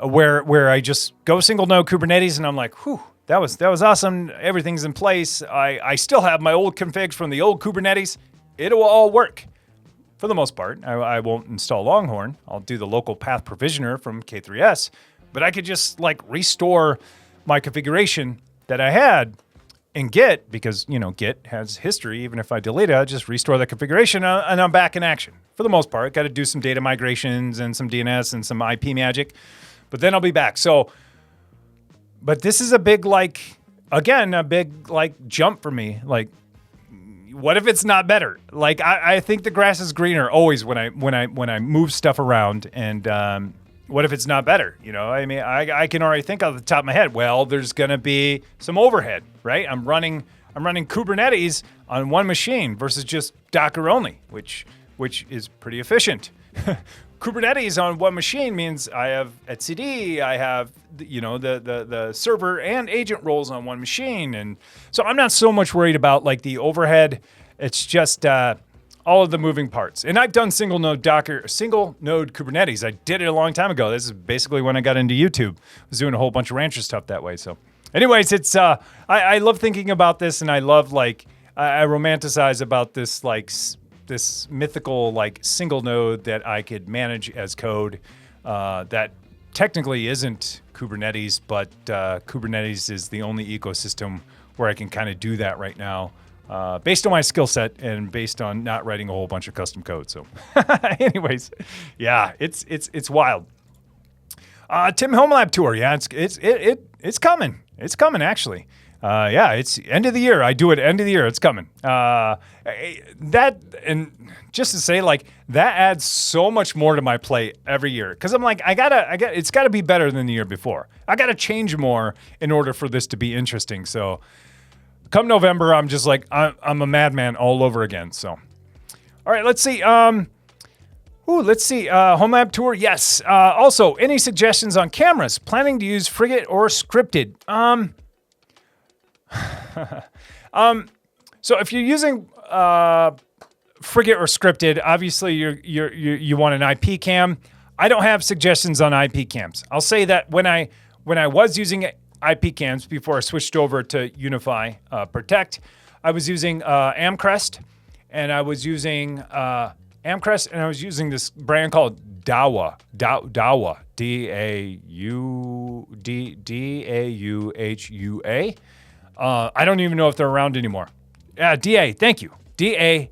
Where I just go single node Kubernetes and I'm like, whew, that was awesome. Everything's in place. I still have my old configs from the old Kubernetes. It will all work for the most part. I won't install Longhorn. I'll do the local path provisioner from K3S, but I could just like restore my configuration that I had in Git because, Git has history. Even if I delete it, I just restore the configuration and I'm back in action for the most part. Got to do some data migrations and some DNS and some IP magic. But then I'll be back. So, but this is a big jump for me. Like, what if it's not better? Like, I think the grass is greener always when I move stuff around. And what if it's not better? I mean, I can already think off the top of my head. Well, there's gonna be some overhead, right? I'm running Kubernetes on one machine versus just Docker only, which is pretty efficient. Kubernetes on one machine means I have etcd, I have the server and agent roles on one machine, and so I'm not so much worried about like the overhead. It's just all of the moving parts. And I've done single node Kubernetes. I did it a long time ago. This is basically when I got into YouTube. I was doing a whole bunch of Rancher stuff that way. So, anyways, it's I love thinking about this, and I love I romanticize about this this mythical single node that I could manage as code that technically isn't Kubernetes, but Kubernetes is the only ecosystem where I can kind of do that right now based on my skill set and based on not writing a whole bunch of custom code. So anyways, yeah, it's wild. Tim HomeLab tour. Yeah, it's coming. It's coming actually. Yeah, it's end of the year. I do it end of the year. It's coming. That, and just to say, that adds so much more to my plate every year. Because I'm like, it's got to be better than the year before. I got to change more in order for this to be interesting. So, come November, I'm just like, I'm a madman all over again. So, all right, let's see. HomeLab tour. Yes. Also, any suggestions on cameras? Planning to use Frigate or scripted? So if you're using Frigate or scripted, obviously you want an IP cam. I don't have suggestions on IP cams. I'll say that when I was using IP cams before I switched over to UniFi Protect, I was using Amcrest, and I was using this brand called Dahua, Dauhua. I don't even know if they're around anymore. DA, thank you. Dahua,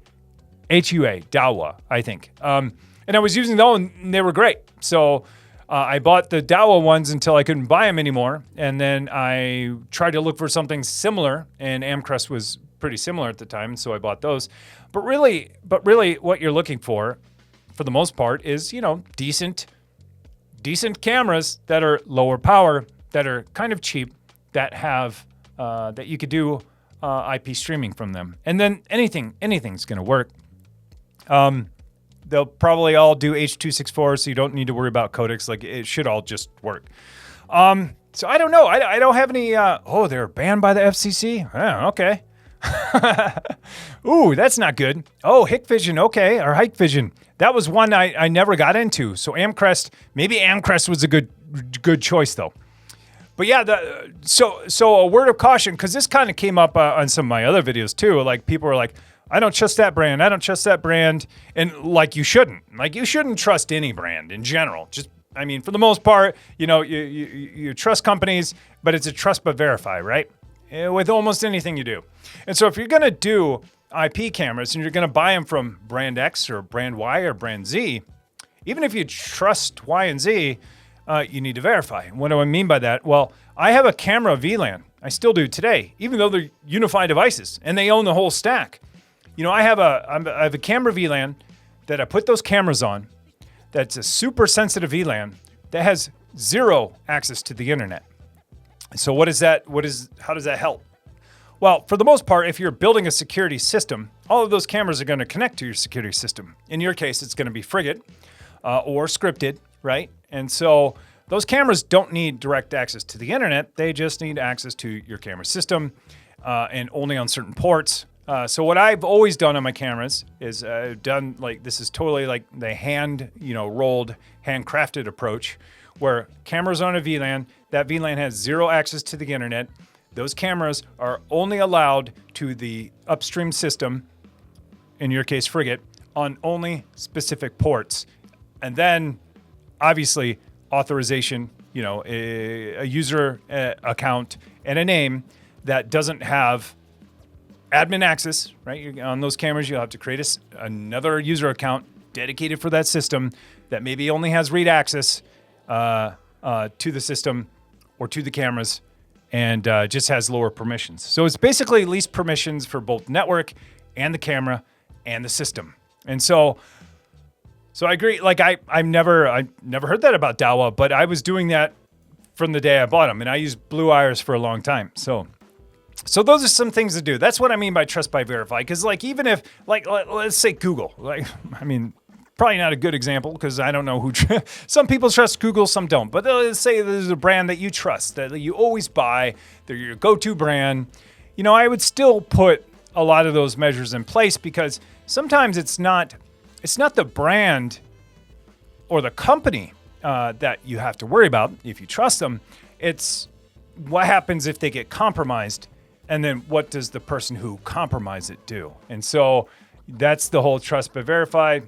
Dahua, I think. And I was using those, and they were great. So I bought the Dahua ones until I couldn't buy them anymore. And then I tried to look for something similar, and Amcrest was pretty similar at the time, so I bought those. But really, what you're looking for the most part, is decent cameras that are lower power, that are kind of cheap, that have that you could do IP streaming from them, and then anything's going to work. They'll probably all do H.264, so you don't need to worry about codecs. It should all just work. So I don't know. I don't have any. They're banned by the FCC. Oh, okay. Ooh, that's not good. Oh, Hikvision, okay, or Hikvision. That was one I never got into. So maybe Amcrest was a good choice though. But yeah, so a word of caution, because this kind of came up on some of my other videos too. People are like, I don't trust that brand. I don't trust that brand. And you shouldn't. You shouldn't trust any brand in general. For the most part, you trust companies, but it's a trust but verify, right? With almost anything you do. And so if you're going to do IP cameras and you're going to buy them from brand X or brand Y or brand Z, even if you trust Y and Z, you need to verify. What do I mean by that? Well, I have a camera VLAN. I still do today, even though they're UniFi devices and they own the whole stack. I have a camera VLAN that I put those cameras on. That's a super sensitive VLAN that has zero access to the internet. So how does that help? Well, for the most part, if you're building a security system, all of those cameras are going to connect to your security system. In your case, it's going to be Frigate or scripted, right? And so those cameras don't need direct access to the internet. They just need access to your camera system and only on certain ports. So what I've always done on my cameras is done like this is totally like the rolled, handcrafted approach where cameras on a VLAN, that VLAN has zero access to the internet. Those cameras are only allowed to the upstream system, in your case, Frigate, on only specific ports. And then, obviously, authorization, a user account and a name that doesn't have admin access, right? On those cameras, you'll have to create another user account dedicated for that system that maybe only has read access to the system or to the cameras and just has lower permissions. So it's basically least permissions for both network and the camera and the system. And so I agree. Like I never heard that about Dawa, but I was doing that from the day I bought them, and I used Blue Iris for a long time. So those are some things to do. That's what I mean by trust by verify. Because even if let's say Google, probably not a good example because I don't know who. Some people trust Google, some don't. But let's say there's a brand that you trust, that you always buy, they're your go-to brand. I would still put a lot of those measures in place because sometimes it's not the brand or the company that you have to worry about if you trust them. It's what happens if they get compromised, and then what does the person who compromised it do? And so that's the whole trust but verify.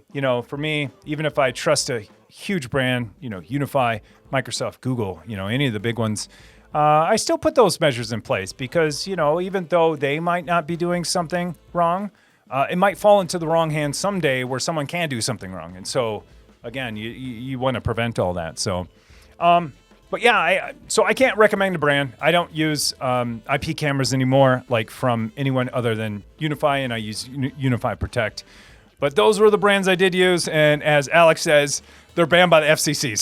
For me, even if I trust a huge brand, UniFi, Microsoft, Google, any of the big ones, I still put those measures in place because, even though they might not be doing something wrong, it might fall into the wrong hands someday where someone can do something wrong. And so, again, you want to prevent all that. So, but yeah, I can't recommend a brand. I don't use IP cameras anymore, like from anyone other than UniFi, and I use UniFi Protect. But those were the brands I did use, and as Alex says, they're banned by the FCC.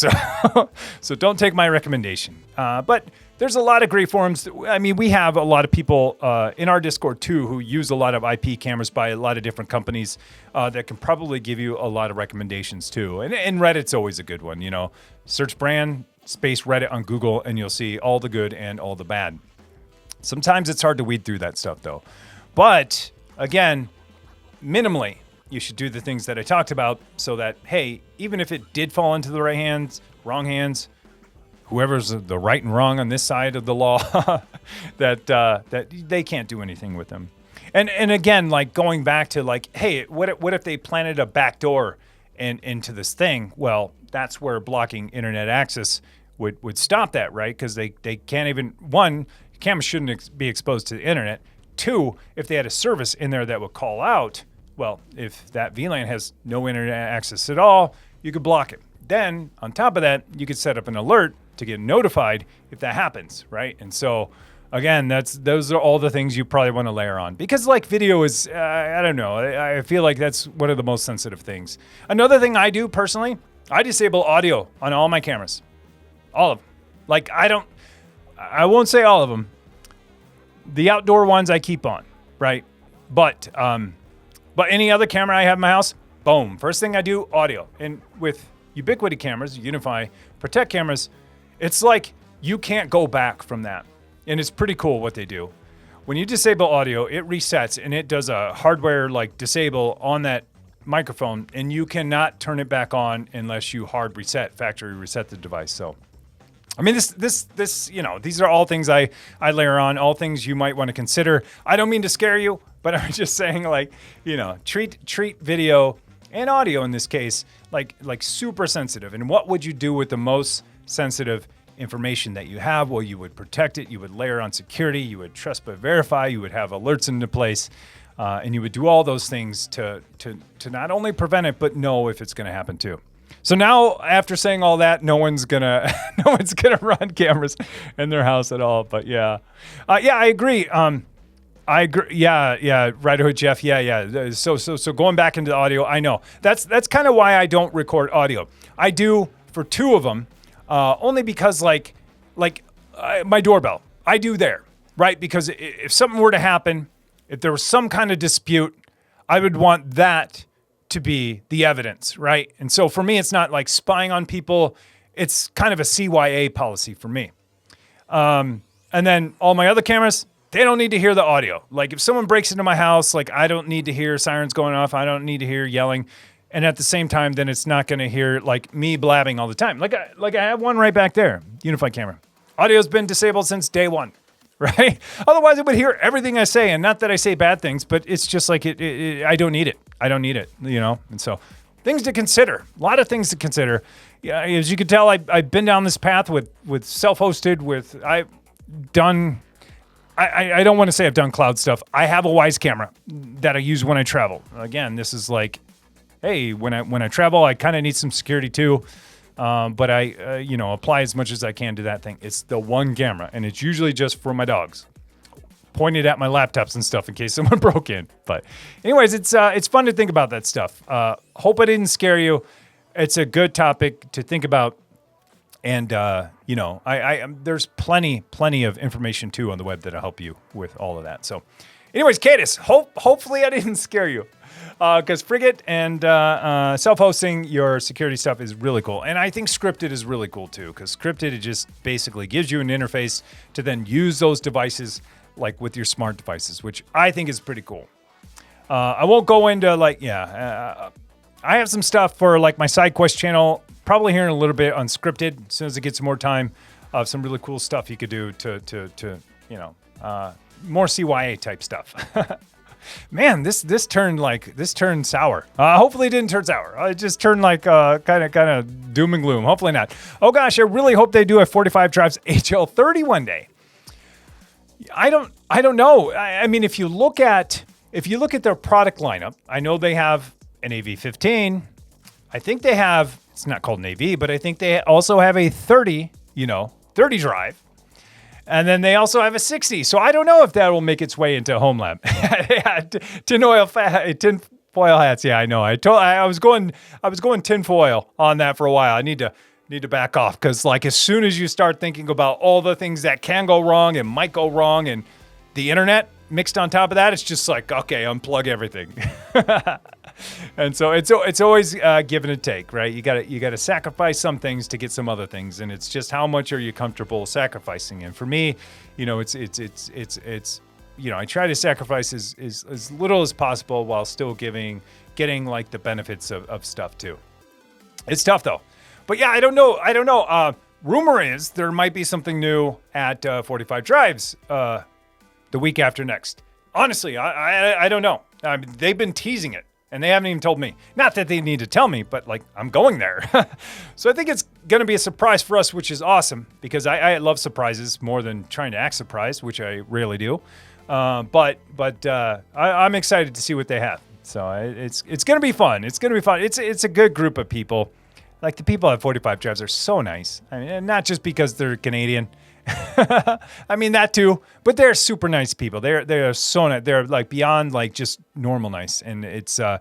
So don't take my recommendation. But there's a lot of great forums. We have a lot of people in our Discord too who use a lot of IP cameras by a lot of different companies that can probably give you a lot of recommendations too. And Reddit's always a good one. Search brand space Reddit on Google, and you'll see all the good and all the bad. Sometimes it's hard to weed through that stuff though. But again, minimally, you should do the things that I talked about so that, hey, even if it did fall into the right hands, wrong hands, whoever's the right and wrong on this side of the law, that they can't do anything with them. And again, like going back to hey, what if they planted a backdoor into this thing? Well, that's where blocking internet access would stop that, right? Because they can't even, one, cameras shouldn't be exposed to the internet. Two, if they had a service in there that would call out, well, if that VLAN has no internet access at all, you could block it. Then, on top of that, you could set up an alert to get notified if that happens, right? And so, again, those are all the things you probably want to layer on. Because video is, I don't know, I feel like that's one of the most sensitive things. Another thing I do personally, I disable audio on all my cameras. All of them. I won't say all of them. The outdoor ones I keep on, right? But any other camera I have in my house, boom. First thing I do, audio. And with Ubiquiti cameras, UniFi Protect cameras, it's like you can't go back from that. And it's pretty cool what they do. When you disable audio, it resets and it does a hardware disable on that microphone, and you cannot turn it back on unless you factory reset the device. So, this, these are all things I layer on, all things you might want to consider. I don't mean to scare you, but I'm just saying treat video and audio in this case like super sensitive. And what would you do with the most sensitive information that you have? Well, you would protect it, you would layer on security, you would trust but verify, you would have alerts into place, and you would do all those things to not only prevent it, but know if it's going to happen too. So now, after saying all that, no one's gonna run cameras in their house at all. But yeah, I agree. I agree. Yeah. Riderhood Jeff. Yeah. So going back into the audio, I know that's kind of why I don't record audio. I do for two of them, only because my doorbell, I do there. right? Because if something were to happen, if there was some kind of dispute, I would want that to be the evidence, right? And so for me, it's not like spying on people. It's kind of a CYA policy for me. And then all my other cameras, they don't need to hear the audio. Like if someone breaks into my house, like I don't need to hear sirens going off. I don't need to hear yelling. And at the same time, then it's not going to hear like me blabbing all the time. Like I have one right back there, UniFi camera. Audio's been disabled since day one, right? Otherwise, it would hear everything I say. And not that I say bad things, but it's just like I don't need it. I don't need it, you know? And so things to consider, a lot of things to consider. Yeah, as you can tell, I've been down this path with self-hosted, I've done, I don't want to say I've done cloud stuff. I have a Wise camera that I use when I travel. Again, this is like, hey, when I travel, I kind of need some security too. But I, apply as much as I can to that thing. It's the one camera, and it's usually just for my dogs. Pointed at my laptops and stuff in case someone broke in. But anyways, it's fun to think about that stuff. Hope I didn't scare you. It's a good topic to think about. And, there's plenty of information too on the web that'll help you with all of that. So anyways, Cadis, hopefully I didn't scare you. Because Frigate and self-hosting your security stuff is really cool. And I think scripted is really cool too, because scripted, it just basically gives you an interface to then use those devices like with your smart devices, which I think is pretty cool. I won't go into I have some stuff for like my SideQuest channel, probably here in a little bit unscripted, as soon as it gets more time, of some really cool stuff you could do to more CYA type stuff. Man, this turned sour. Hopefully it didn't turn sour. It just turned like kind of doom and gloom. Hopefully not. Oh gosh, I really hope they do a 45 drives HL30 one day. I don't know. I mean, if you look at their product lineup, I know they have an AV15. I think they have, it's not called an AV, but I think they also have a 30 drive. And then they also have a 60. So I don't know if that will make its way into HomeLab. Tinfoil hats. Yeah, I know. I was going tinfoil on that for a while. I need to back off, because like as soon as you start thinking about all the things that can go wrong and might go wrong and the internet mixed on top of that, it's just like, okay, unplug everything. And so it's always give and take, right? You got to sacrifice some things to get some other things, and it's just how much are you comfortable sacrificing. And for me, it's I try to sacrifice as little as possible while still getting like the benefits of stuff too. It's tough though. But yeah, I don't know. Rumor is there might be something new at 45 drives the week after next. Honestly, I don't know. I mean, they've been teasing it, and they haven't even told me. Not that they need to tell me, but like I'm going there. So I think it's going to be a surprise for us, which is awesome, because I love surprises more than trying to act surprised, which I rarely do. But I'm excited to see what they have. So it's going to be fun. It's going to be fun. It's a good group of people. Like the people at 45 drives are so nice. I mean, and not just because they're Canadian. I mean that too, but they're super nice people. They're so nice. They're like beyond like just normal nice, and it's going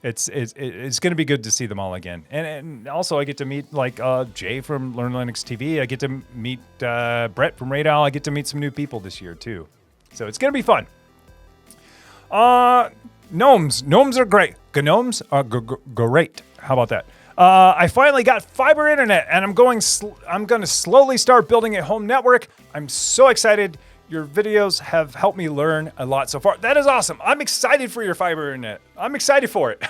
to be good to see them all again. And also I get to meet like Jay from Learn Linux TV. I get to meet Brett from Radal. I get to meet some new people this year too. So it's going to be fun. Gnomes are great. Gnomes are great. How about that? I finally got fiber internet, and I'm going to slowly start building a home network. I'm so excited. Your videos have helped me learn a lot so far. That is awesome. I'm excited for your fiber internet. I'm excited for it.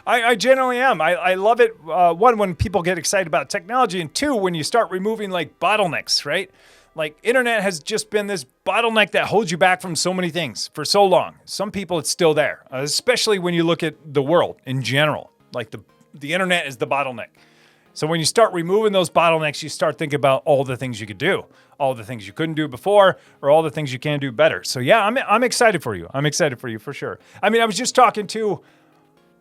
I genuinely am. I love it. One, when people get excited about technology, and two, when you start removing like bottlenecks, right? Like internet has just been this bottleneck that holds you back from so many things for so long. Some people, it's still there, especially when you look at the world in general. Like the internet is the bottleneck. So when you start removing those bottlenecks, you start thinking about all the things you could do, all the things you couldn't do before, or all the things you can do better. So yeah, I'm excited for you. I'm excited for you for sure. I mean, I was just talking to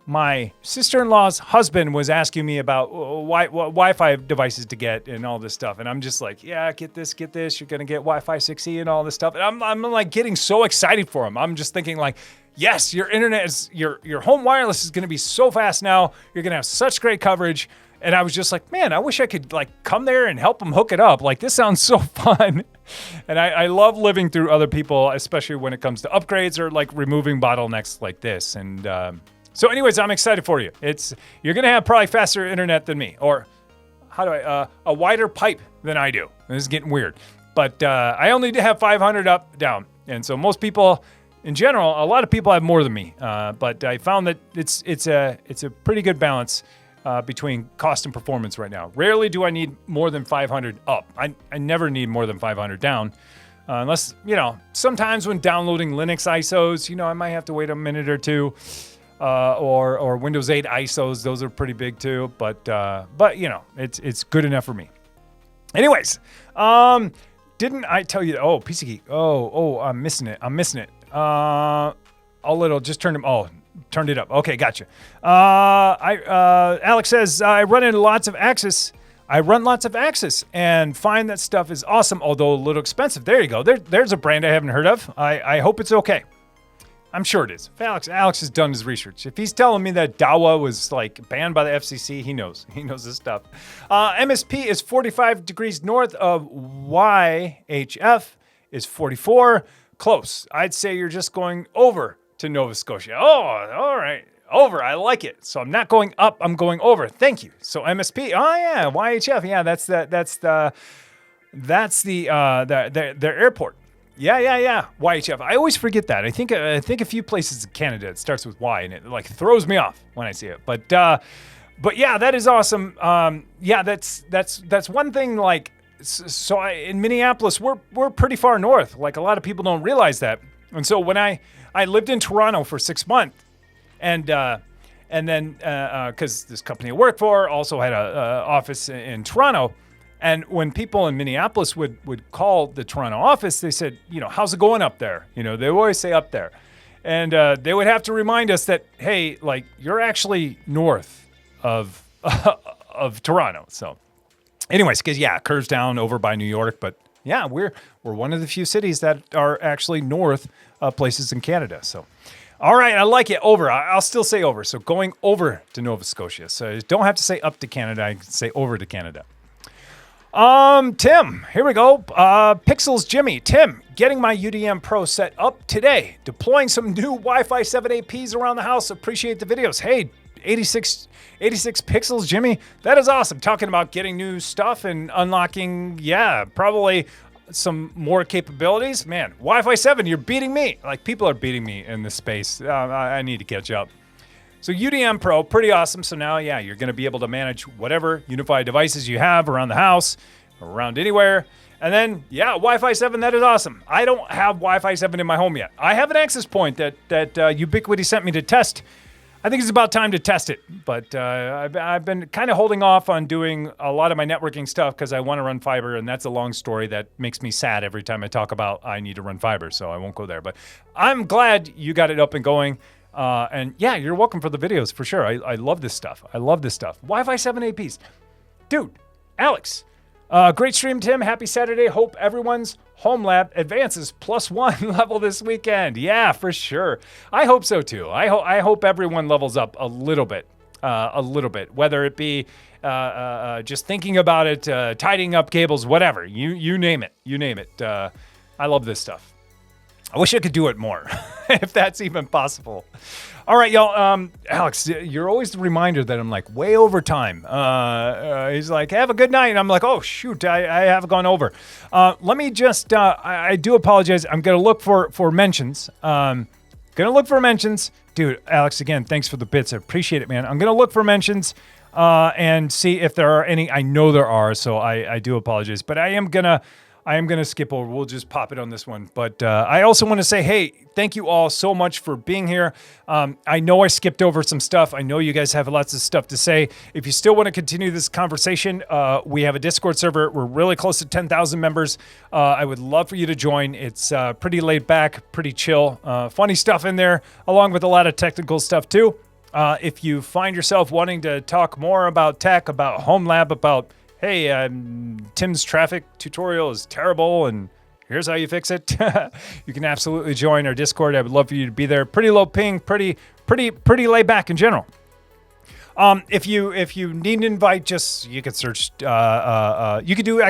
my sister-in-law's husband was asking me about what Wi-Fi devices to get and all this stuff. And I'm just like, yeah, get this. You're going to get Wi-Fi 6E and all this stuff. And I'm like getting so excited for him. I'm just thinking like, yes, your internet is, your home wireless is going to be so fast now. You're going to have such great coverage. And I was just like, man, I wish I could like come there and help them hook it up. Like, this sounds so fun. And I love living through other people, especially when it comes to upgrades or like removing bottlenecks like this. And so anyways, I'm excited for you. You're going to have probably faster internet than me, or a wider pipe than I do. This is getting weird. But I only have 500 up, down. And so most people, in general, a lot of people have more than me. But I found that it's a pretty good balance between cost and performance right now. Rarely do I need more than 500 up. I never need more than 500 down. Unless, sometimes when downloading Linux ISOs, I might have to wait a minute or two. Or Windows 8 ISOs, those are pretty big too. But it's good enough for me. Anyways, didn't I tell you? Oh, PC Geek. Oh, I'm missing it. Just turned it up. Okay, gotcha. Alex says, I run lots of access and find that stuff is awesome, although a little expensive. There you go. There's a brand I haven't heard of. I hope it's okay. I'm sure it is. If Alex has done his research. If he's telling me that Dawa was like banned by the FCC, he knows. He knows his stuff. MSP is 45 degrees north of YHF is 44. Close. I'd say you're just going over to Nova Scotia. Oh, all right. Over. I like it. So I'm not going up. I'm going over. Thank you. So MSP. Oh yeah, YHF. Yeah, that's their airport. Yeah. YHF. I always forget that. I think a few places in Canada it starts with Y, and it like throws me off when I see it. But yeah, that is awesome. That's one thing. Like, so in Minneapolis, we're pretty far north. Like, a lot of people don't realize that. And so when I lived in Toronto for 6 months, and then because this company I worked for also had a office in Toronto. And when people in Minneapolis would call the Toronto office, they said, how's it going up there? They always say up there. And they would have to remind us that, hey, like, you're actually north of Toronto. So anyways, because, it curves down over by New York. But, yeah, we're one of the few cities that are actually north of places in Canada. So, all right, I like it. Over. I'll still say over. So going over to Nova Scotia. So you don't have to say up to Canada. I can say over to Canada. Tim, here we go. Pixels Jimmy. Tim, getting my UDM Pro set up today. Deploying some new Wi-Fi 7 APs around the house. Appreciate the videos. Hey, 86 Pixels Jimmy. That is awesome. Talking about getting new stuff and unlocking, probably some more capabilities. Man, Wi-Fi 7, you're beating me. Like, people are beating me in this space. I need to catch up. So UDM Pro, pretty awesome. So now, you're going to be able to manage whatever UniFi devices you have around the house, around anywhere. And then, Wi-Fi 7, that is awesome. I don't have Wi-Fi 7 in my home yet. I have an access point that Ubiquity sent me to test. I think it's about time to test it. But I've been kind of holding off on doing a lot of my networking stuff because I want to run fiber, and that's a long story that makes me sad every time I talk about I need to run fiber, so I won't go there. But I'm glad you got it up and going. And you're welcome for the videos for sure. I love this stuff. Wi-Fi 7 APs. Dude, Alex, great stream, Tim. Happy Saturday. Hope everyone's HomeLab advances +1 level this weekend. Yeah, for sure. I hope so too. I hope everyone levels up a little bit, whether it be just thinking about it, tidying up cables, whatever. You name it. I love this stuff. I wish I could do it more, if that's even possible. All right, y'all. Alex, you're always the reminder that I'm like way over time. He's like, have a good night. And I'm like, oh, shoot, I have gone over. Let me just, I do apologize. I'm going to look for mentions. Dude, Alex, again, thanks for the bits. I appreciate it, man. I'm going to look for mentions and see if there are any. I know there are, so I do apologize. But I am going to skip over. We'll just pop it on this one. But I also want to say, hey, thank you all so much for being here. I know I skipped over some stuff. I know you guys have lots of stuff to say. If you still want to continue this conversation, we have a Discord server. We're really close to 10,000 members. I would love for you to join. It's pretty laid back, pretty chill, funny stuff in there, along with a lot of technical stuff too. If you find yourself wanting to talk more about tech, about HomeLab, about hey, Tim's Traefik tutorial is terrible, and here's how you fix it. You can absolutely join our Discord. I would love for you to be there. Pretty low ping, pretty laid back in general. If you need an invite, just you could search. You could do !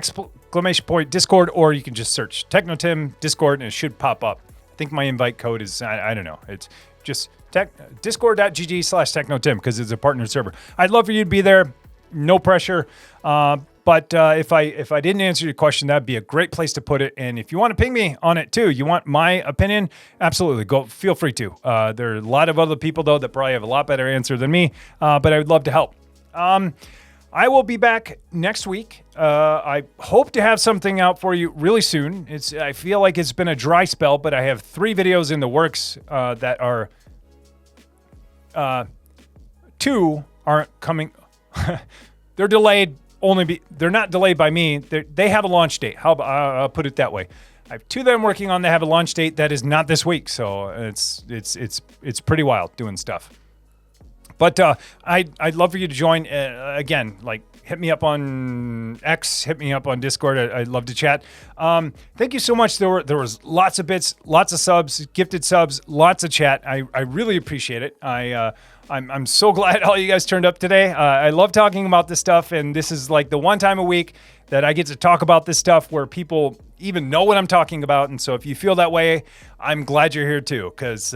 Discord, or you can just search Techno Tim Discord, and it should pop up. I think my invite code is I don't know. It's just discord.gg/technotim because it's a partner server. I'd love for you to be there. No pressure. But if I didn't answer your question, that'd be a great place to put it. And if you want to ping me on it too, you want my opinion, absolutely, go. Feel free to. There are a lot of other people though that probably have a lot better answer than me. But I would love to help. I will be back next week. I hope to have something out for you really soon. I feel like it's been a dry spell, but I have 3 videos in the works that are 2 aren't coming. They're delayed. They're not delayed by me. They have a launch date. I'll put it that way. I have 2 that I'm working on that have a launch date that is not this week. So it's pretty wild doing stuff. But I'd love for you to join. Again, like hit me up on X, hit me up on Discord. I'd love to chat. Thank you so much. There was lots of bits, lots of subs, gifted subs, lots of chat. I really appreciate it. I'm so glad all you guys turned up today. I love talking about this stuff, and this is like the one time a week that I get to talk about this stuff where people even know what I'm talking about. And so if you feel that way, I'm glad you're here too, because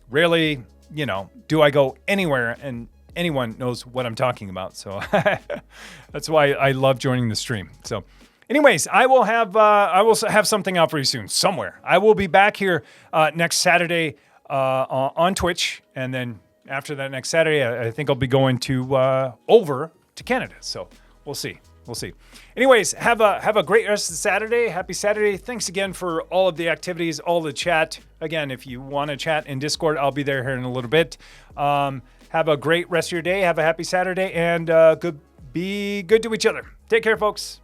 rarely, do I go anywhere and anyone knows what I'm talking about. So that's why I love joining the stream. So anyways, I will have something out for you soon somewhere. I will be back here next Saturday on Twitch, and then after that next Saturday, I think I'll be going to over to Canada. So we'll see. Anyways, have a great rest of the Saturday. Happy Saturday. Thanks again for all of the activities, all the chat. Again, if you want to chat in Discord, I'll be there here in a little bit. Have a great rest of your day. Have a happy Saturday, and be good to each other. Take care, folks.